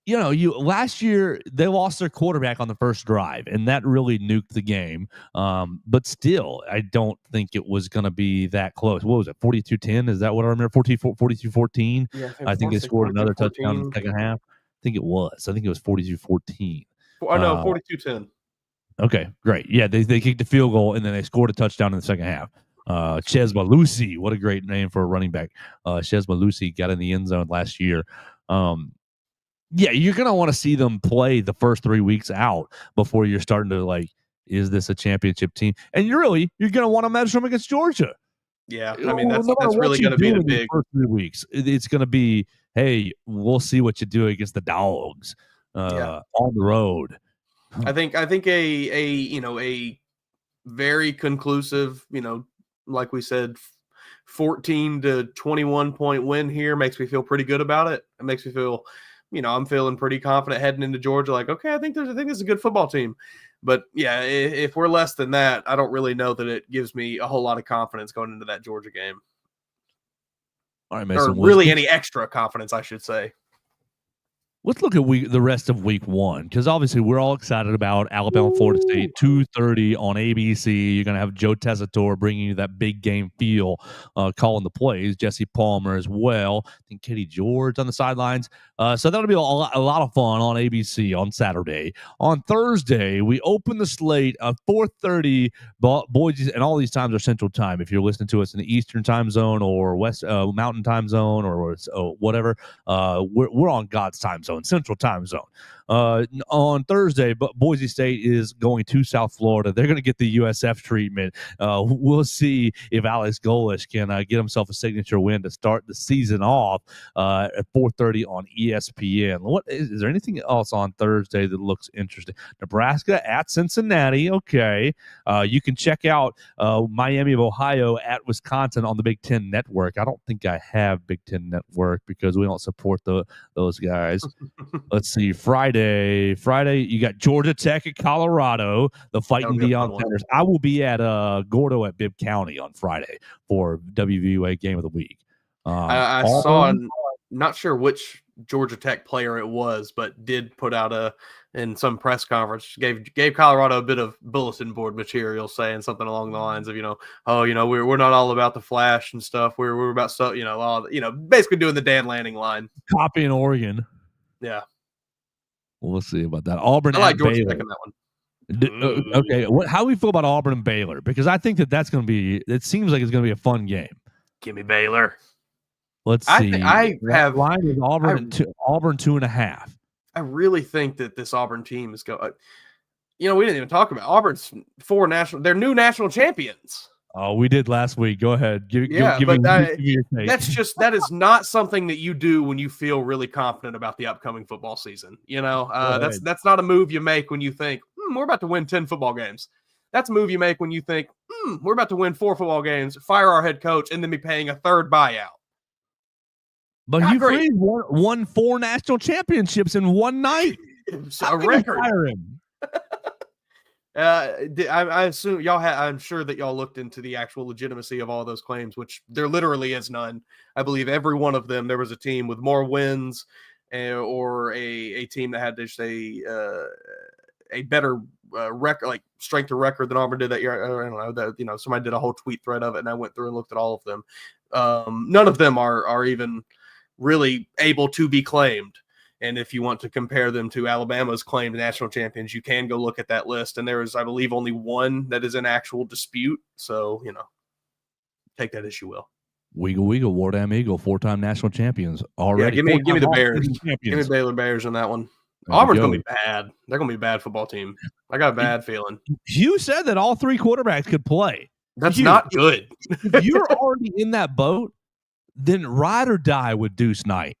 Last year they lost their quarterback on the first drive, and that really nuked the game. But still, I don't think it was going to be that close. What was it, 42-10? Is that what I remember? 42-14? Yeah, I think they scored another touchdown in the second half. I think it was 42-14. Oh, no, 42-10. Okay, great. Yeah, they kicked a field goal, and then they scored a touchdown in the second half. Ches Malusi, what a great name for a running back. Ches Malusi got in the end zone last year. Yeah, you're going to want to see them play the first 3 weeks out before you're starting to is this a championship team? And you're going to want to measure them against Georgia. Yeah, I mean that's really going to be the big first 3 weeks. It's going to be, hey, we'll see what you do against the Dogs on the road. I think a very conclusive, like we said, 14 to 21 point win here makes me feel pretty good about it. It makes me feel, I'm feeling pretty confident heading into Georgia. Like, okay, I think this is a good football team. But yeah, if we're less than that, I don't really know that it gives me a whole lot of confidence going into that Georgia game. All right, Mason, or really any extra confidence, I should say. Let's look at the rest of week 1, because obviously we're all excited about Alabama, Florida State, 2:30 on ABC. You're going to have Joe Tessitore bringing you that big game feel, calling the plays. Jesse Palmer as well. I think Katie George on the sidelines. So that'll be a lot of fun on ABC on Saturday. On Thursday, we open the slate of 4:30. Boise, and all these times are Central Time. If you're listening to us in the Eastern Time Zone or West Mountain Time Zone or whatever, we're on God's time zone. Central Time Zone. On Thursday, but Boise State is going to South Florida. They're going to get the USF treatment. We'll see if Alex Golish can get himself a signature win to start the season off at 4:30 on ESPN. What is there anything else on Thursday that looks interesting? Nebraska at Cincinnati. Okay, you can check out Miami of Ohio at Wisconsin on the Big Ten Network. I don't think I have Big Ten Network because we don't support those guys. Let's see. Friday, you got Georgia Tech at Colorado, the Fighting Deion Sanders. I will be at Gordo at Bibb County on Friday for WVUA Game of the Week. I saw, not sure which Georgia Tech player it was, but did put out in some press conference, gave Colorado a bit of bulletin board material saying something along the lines of, we're not all about the flash and stuff. We're about stuff, basically doing the Dan Lanning line. Copying Oregon. Yeah. We'll see about that. Auburn. I like at Georgia Baylor. Tech in that one. Okay, how do we feel about Auburn and Baylor? Because I think that's going to be. It seems like it's going to be a fun game. Give me Baylor. Let's see. I have line is Auburn 2.5. I really think that this Auburn team is going. We didn't even talk about Auburn's they're new national champions. Oh, we did last week. Go ahead. Give me your take. That is not something that you do when you feel really confident about the upcoming football season. That's not a move you make when you think, we're about to win 10 football games. That's a move you make when you think, we're about to win 4 football games, fire our head coach, and then be paying a third buyout. But Hugh Freeze won 4 national championships in one night. It's a record. Fire him. I assume y'all I'm sure that y'all looked into the actual legitimacy of all those claims, which there literally is none. I believe every one of them, there was a team with more wins or a team that had just a better record, like strength of record than Auburn did that year. I don't know that, somebody did a whole tweet thread of it and I went through and looked at all of them. None of them are even really able to be claimed. And if you want to compare them to Alabama's claimed national champions, you can go look at that list. And there is, I believe, only one that is in actual dispute. So, take that as you will. Weagle, War Damn Eagle, 4-time national champions already. Yeah, give me the Bears. Give me Baylor Bears on that one. Auburn's going to be bad. They're going to be a bad football team. I got a bad feeling. You said that all 3 quarterbacks could play. That's not good. If you're already in that boat, then ride or die with Deuce Knight.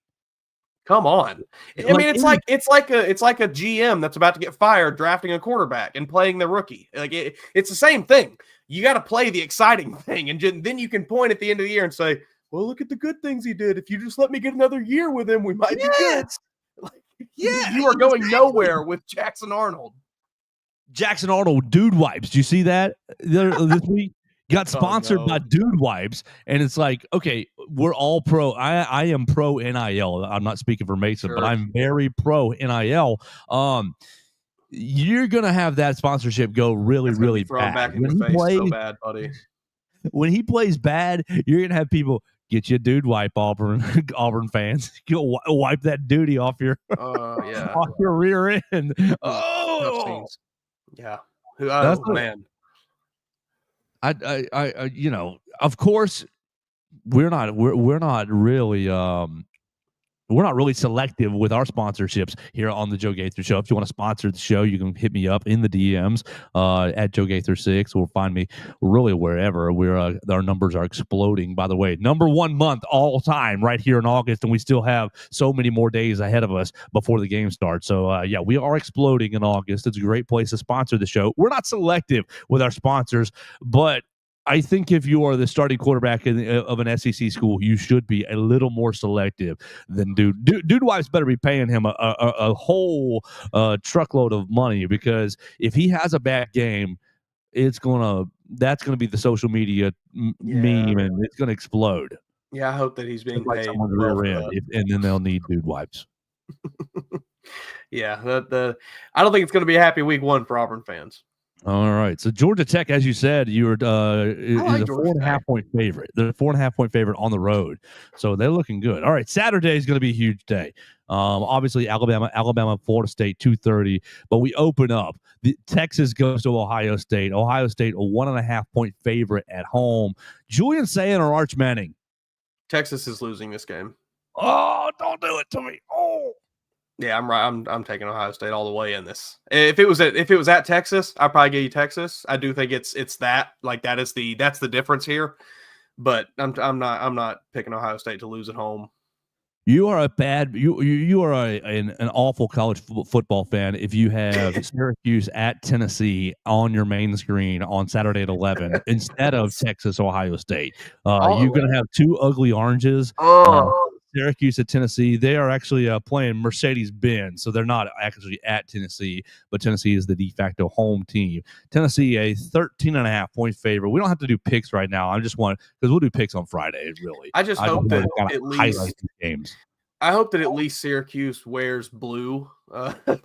Come on. I mean, it's like a GM that's about to get fired drafting a quarterback and playing the rookie. Like it's the same thing. You got to play the exciting thing, and then you can point at the end of the year and say, "Well, look at the good things he did. If you just let me get another year with him, we might be good." You are going nowhere with Jackson Arnold. Jackson Arnold dude wipes. Do you see that this week? Got sponsored by Dude Wipes, and it's like, okay, we're all pro. I am pro NIL. I'm not speaking for Mason, but I'm very pro NIL. You're gonna have that sponsorship go really, really bad. Back in the face so bad, buddy. When he plays bad, you're gonna have people get you a Dude Wipe, Auburn fans. Go wipe that duty off your off your rear end. Oh, yeah. Man. I of course we're not really we're not really selective with our sponsorships here on the Joe Gaither Show. If you want to sponsor the show, you can hit me up in the DMs at Joe Gaither 6, or find me really wherever. Our numbers are exploding. By the way, number 1 month all time right here in August, and we still have so many more days ahead of us before the game starts. So we are exploding in August. It's a great place to sponsor the show. We're not selective with our sponsors, but I think if you are the starting quarterback of an SEC school, you should be a little more selective than Dude Wife's better be paying him a whole truckload of money, because if he has a bad game, that's gonna be the social media meme, and it's gonna explode. Yeah, I hope that he's being paid someone's well rear end, and then they'll need Dude Wipes. Yeah, I don't think it's going to be a happy week 1 for Auburn fans. All right. So Georgia Tech, as you said, is a 4.5 point favorite. They're a 4.5 point favorite on the road. So they're looking good. All right. Saturday is going to be a huge day. Obviously Alabama, Florida State, 2:30. But we open up. Texas goes to Ohio State. Ohio State, a 1.5 point favorite at home. Julian Sayin or Arch Manning? Texas is losing this game. Oh, don't do it to me. Oh. Yeah, I'm right. I'm taking Ohio State all the way in this. If it was at Texas, I'd probably give you Texas. I do think it's that, like, that's the difference here. But I'm not picking Ohio State to lose at home. You are you are an awful college football fan if you have Syracuse at Tennessee on your main screen on Saturday at 11 instead of Texas Ohio State. You're going to have two ugly oranges. Syracuse at Tennessee. They are actually playing Mercedes-Benz, so they're not actually at Tennessee, but Tennessee is the de facto home team. Tennessee, a 13.5 point favorite. We don't have to do picks right now. I just want, because we'll do picks on Friday. Really, I hope that at least highlight these games. I hope that at least Syracuse wears blue.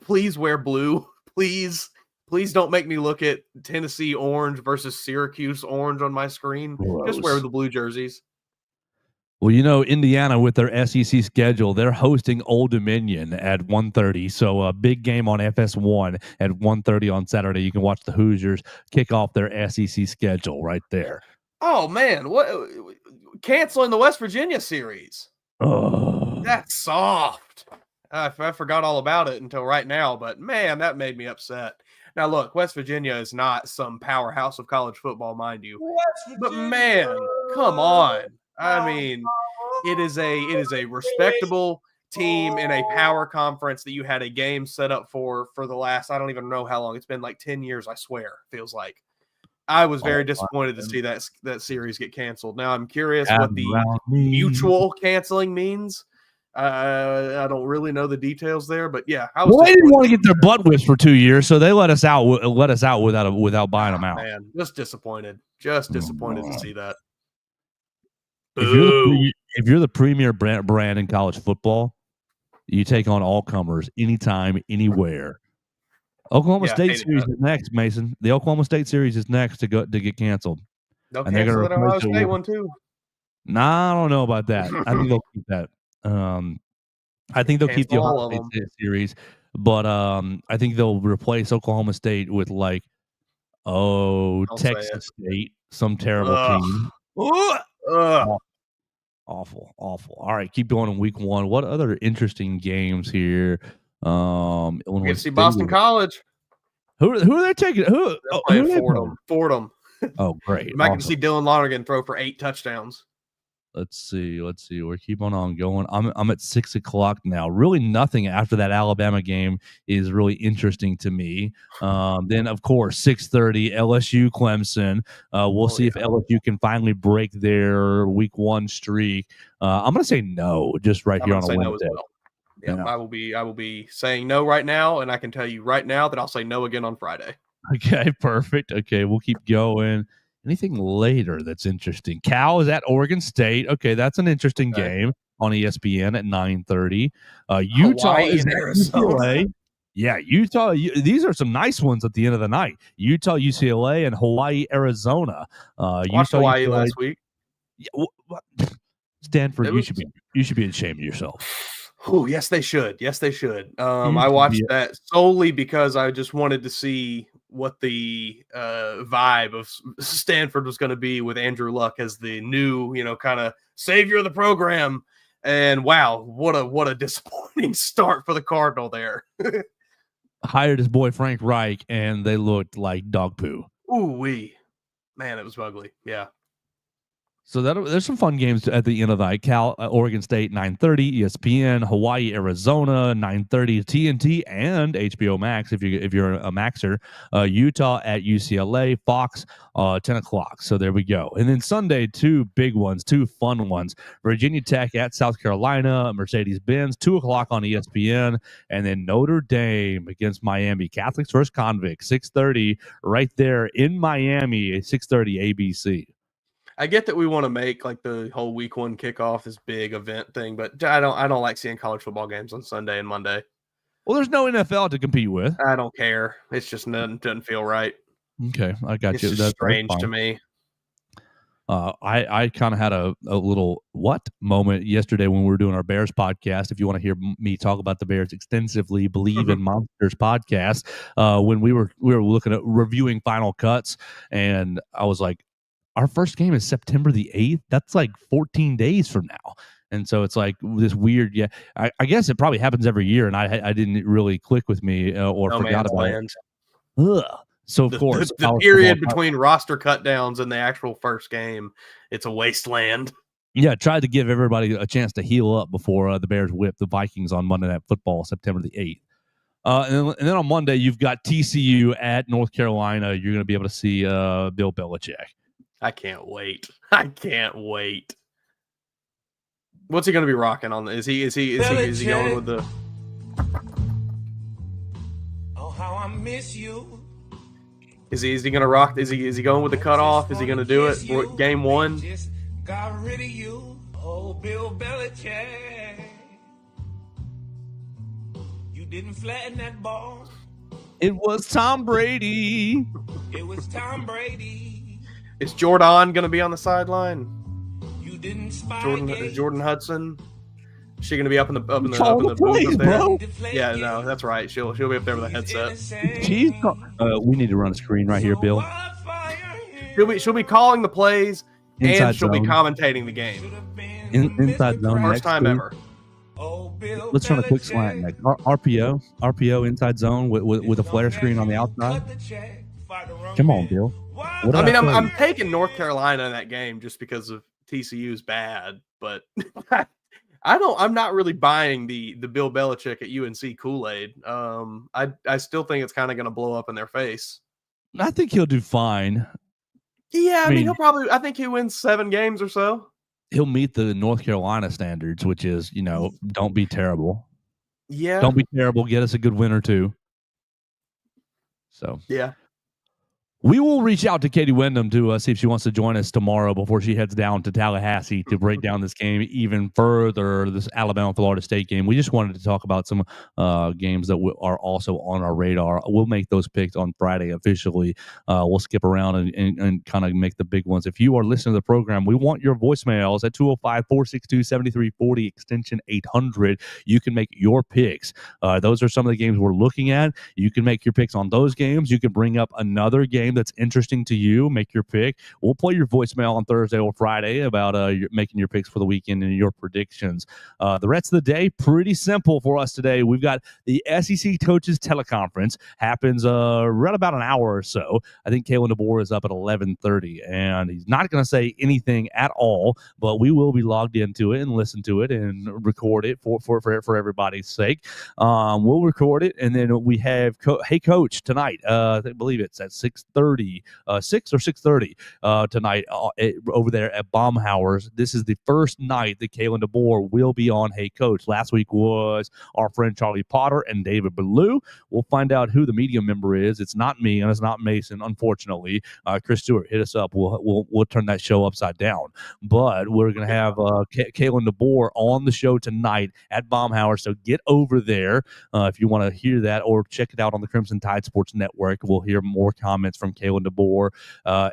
Please wear blue. Please don't make me look at Tennessee orange versus Syracuse orange on my screen. Gross. Just wear the blue jerseys. Well, Indiana with their SEC schedule, they're hosting Old Dominion at 1:30. So a big game on FS1 at 1:30 on Saturday. You can watch the Hoosiers kick off their SEC schedule right there. Oh, man. What? Canceling the West Virginia series. Oh. That's soft. I forgot all about it until right now, but man, that made me upset. Now, look, West Virginia is not some powerhouse of college football, mind you. But man, come on. I mean, it is a respectable team in a power conference that you had a game set up for the last, I don't even know how long. It's been like 10 years, I swear, feels like. I was very disappointed to see that series get canceled. Now I'm curious what the mutual canceling means. I don't really know the details there, but yeah. They didn't want to get their butt whipped for 2 years, so they let us out without buying them out. Man, just disappointed to see that. If you're the premier brand in college football, you take on all comers anytime, anywhere. Oklahoma State series is next, Mason. The Oklahoma State series is next to get canceled. They'll cancel that Ohio State one too. Nah, I don't know about that. I think they'll keep that. I think they'll keep the Ohio State series, but I think they'll replace Oklahoma State with Texas State, some terrible team. Awful. All right, keep going in week 1. What other interesting games here? Illinois State. Boston College. Who are they taking? Who Fordham. Oh, great. I'm not going to see Dylan Lonergan throw for 8 touchdowns. Let's see. We're keeping on going. I'm at 6 o'clock now. Really, nothing after that Alabama game is really interesting to me. Then, of course, 6:30 LSU Clemson. We'll see if LSU can finally break their week 1 streak. I'm going to say no, just right here on a Wednesday. No as well. Yeah, I will be saying no right now, and I can tell you right now that I'll say no again on Friday. Okay, perfect. Okay, we'll keep going. Anything later that's interesting? Cal is at Oregon State. Okay, that's an interesting game on ESPN at 9:30. Utah is at UCLA. Yeah, Utah. These are some nice ones at the end of the night. Utah, UCLA, and Hawaii, Arizona. Watched Hawaii last week. Yeah, Stanford, you should be ashamed of yourself. Oh, yes, they should. I watched that solely because I just wanted to see what the vibe of Stanford was going to be with Andrew Luck as the new, kind of savior of the program. And wow, what a disappointing start for the Cardinal there. Hired his boy Frank Reich, and they looked like dog poo. Ooh-wee. Man, it was ugly. Yeah. So there's some fun games at the end of the night. Oregon State 9:30, ESPN, Hawaii, Arizona 9:30, TNT and HBO Max if you're a Maxer. Utah at UCLA, Fox 10 o'clock. So there we go. And then Sunday, two big ones, two fun ones. Virginia Tech at South Carolina, Mercedes-Benz 2 o'clock on ESPN, and then Notre Dame against Miami. Catholics versus Convicts 6:30 right there in Miami. 6:30 ABC. I get that we want to make like the whole week one kickoff this big event thing, but I don't like seeing college football games on Sunday and Monday. Well, there's no NFL to compete with. I don't care. It's just doesn't feel right. Okay, I got you. That's strange to me. I kind of had a little what moment yesterday when we were doing our Bears podcast. If you want to hear me talk about the Bears extensively, Believe in Monsters podcast, when we were looking at reviewing final cuts, and I was like, our first game is September the 8th. That's like 14 days from now. And so it's like this weird, I guess it probably happens every year, and I didn't really click with me or forgot about it. Ugh. So, of course, the period between roster cutdowns and the actual first game, it's a wasteland. Yeah, tried to give everybody a chance to heal up before the Bears whip the Vikings on Monday Night Football, September the 8th. And then on Monday, you've got TCU at North Carolina. You're going to be able to see Bill Belichick. I can't wait. I can't wait. What's he going to be rocking on? Is he going with the? Oh, how I miss you. Is he going to rock? Is he going with the cutoff? Is he going to do it for game one? Just got rid of you, oh Bill Belichick. You didn't flatten that ball. It was Tom Brady. It was Tom Brady. Is Jordan going to be on the sideline? You didn't spy Jordan Hudson. Is she going to be up in the booth up there? Bro. Yeah, no, that's right. She'll be up there with a headset. We need to run a screen right here, Bill. She'll be calling the plays inside and she'll zone. Be commentating the game. Inside zone. First time ever. Let's run a quick slant. Like RPO inside zone with a flare screen on the outside. Come on, Bill. I'm taking North Carolina in that game just because of TCU's bad, but I'm not really buying the Bill Belichick at UNC Kool-Aid. I still think it's kind of going to blow up in their face. I think he'll do fine. Yeah, I mean I think he wins 7 games or so. He'll meet the North Carolina standards, which is, don't be terrible. Yeah. Don't be terrible. Get us a good win or two. So, yeah. We will reach out to Katie Wyndham to see if she wants to join us tomorrow before she heads down to Tallahassee to break down this game even further, this Alabama-Florida State game. We just wanted to talk about some games that are also on our radar. We'll make those picks on Friday officially. We'll skip around and kind of make the big ones. If you are listening to the program, we want your voicemails at 205-462-7340, extension 800. You can make your picks. Those are some of the games we're looking at. You can make your picks on those games. You can bring up another game that's interesting to you, make your pick. We'll play your voicemail on Thursday or Friday about making your picks for the weekend and your predictions. The rest of the day, pretty simple for us today. We've got the SEC Coaches Teleconference. Happens right about an hour or so. I think Kalen DeBoer is up at 11:30, and he's not going to say anything at all, but we will be logged into it and listen to it and record it for everybody's sake. We'll record it, and then we have Hey Coach tonight. I believe it's at 6:30, 6 or 6:30 tonight over there at Baumhauer's. This is the first night that Kalen DeBoer will be on Hey Coach. Last week was our friend Charlie Potter and David Ballou. We'll find out who the media member is. It's not me and it's not Mason, unfortunately. Chris Stewart, hit us up. We'll turn that show upside down. But we're going to have Kalen DeBoer on the show tonight at Baumhauer. So get over there if you want to hear that, or check it out on the Crimson Tide Sports Network. We'll hear more comments from Kalen DeBoer.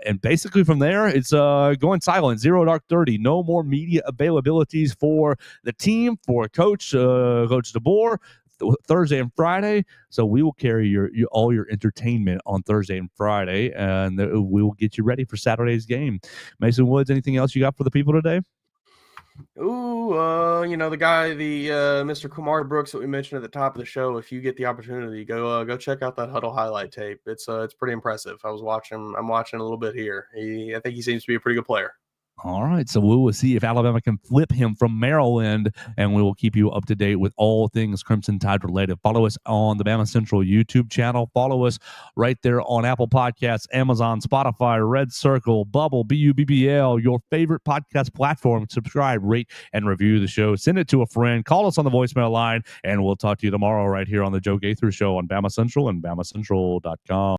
And basically from there, it's going silent. 0 dark 30. No more media availabilities for the team, for Coach DeBoer, Thursday and Friday. So we will carry all your entertainment on Thursday and Friday, and we will get you ready for Saturday's game. Mason Woods, anything else you got for the people today? The guy, Mr. Kumar Brooks that we mentioned at the top of the show. If you get the opportunity, go check out that huddle highlight tape. It's pretty impressive. I'm watching a little bit here. I think he seems to be a pretty good player. All right, so we will see if Alabama can flip him from Maryland, and we will keep you up to date with all things Crimson Tide related. Follow us on the BamaCentral YouTube channel. Follow us right there on Apple Podcasts, Amazon, Spotify, Red Circle, Bubble, BUBBL, your favorite podcast platform. Subscribe, rate, and review the show. Send it to a friend. Call us on the voicemail line, and we'll talk to you tomorrow right here on the Joe Gaither Show on BamaCentral and BamaCentral.com.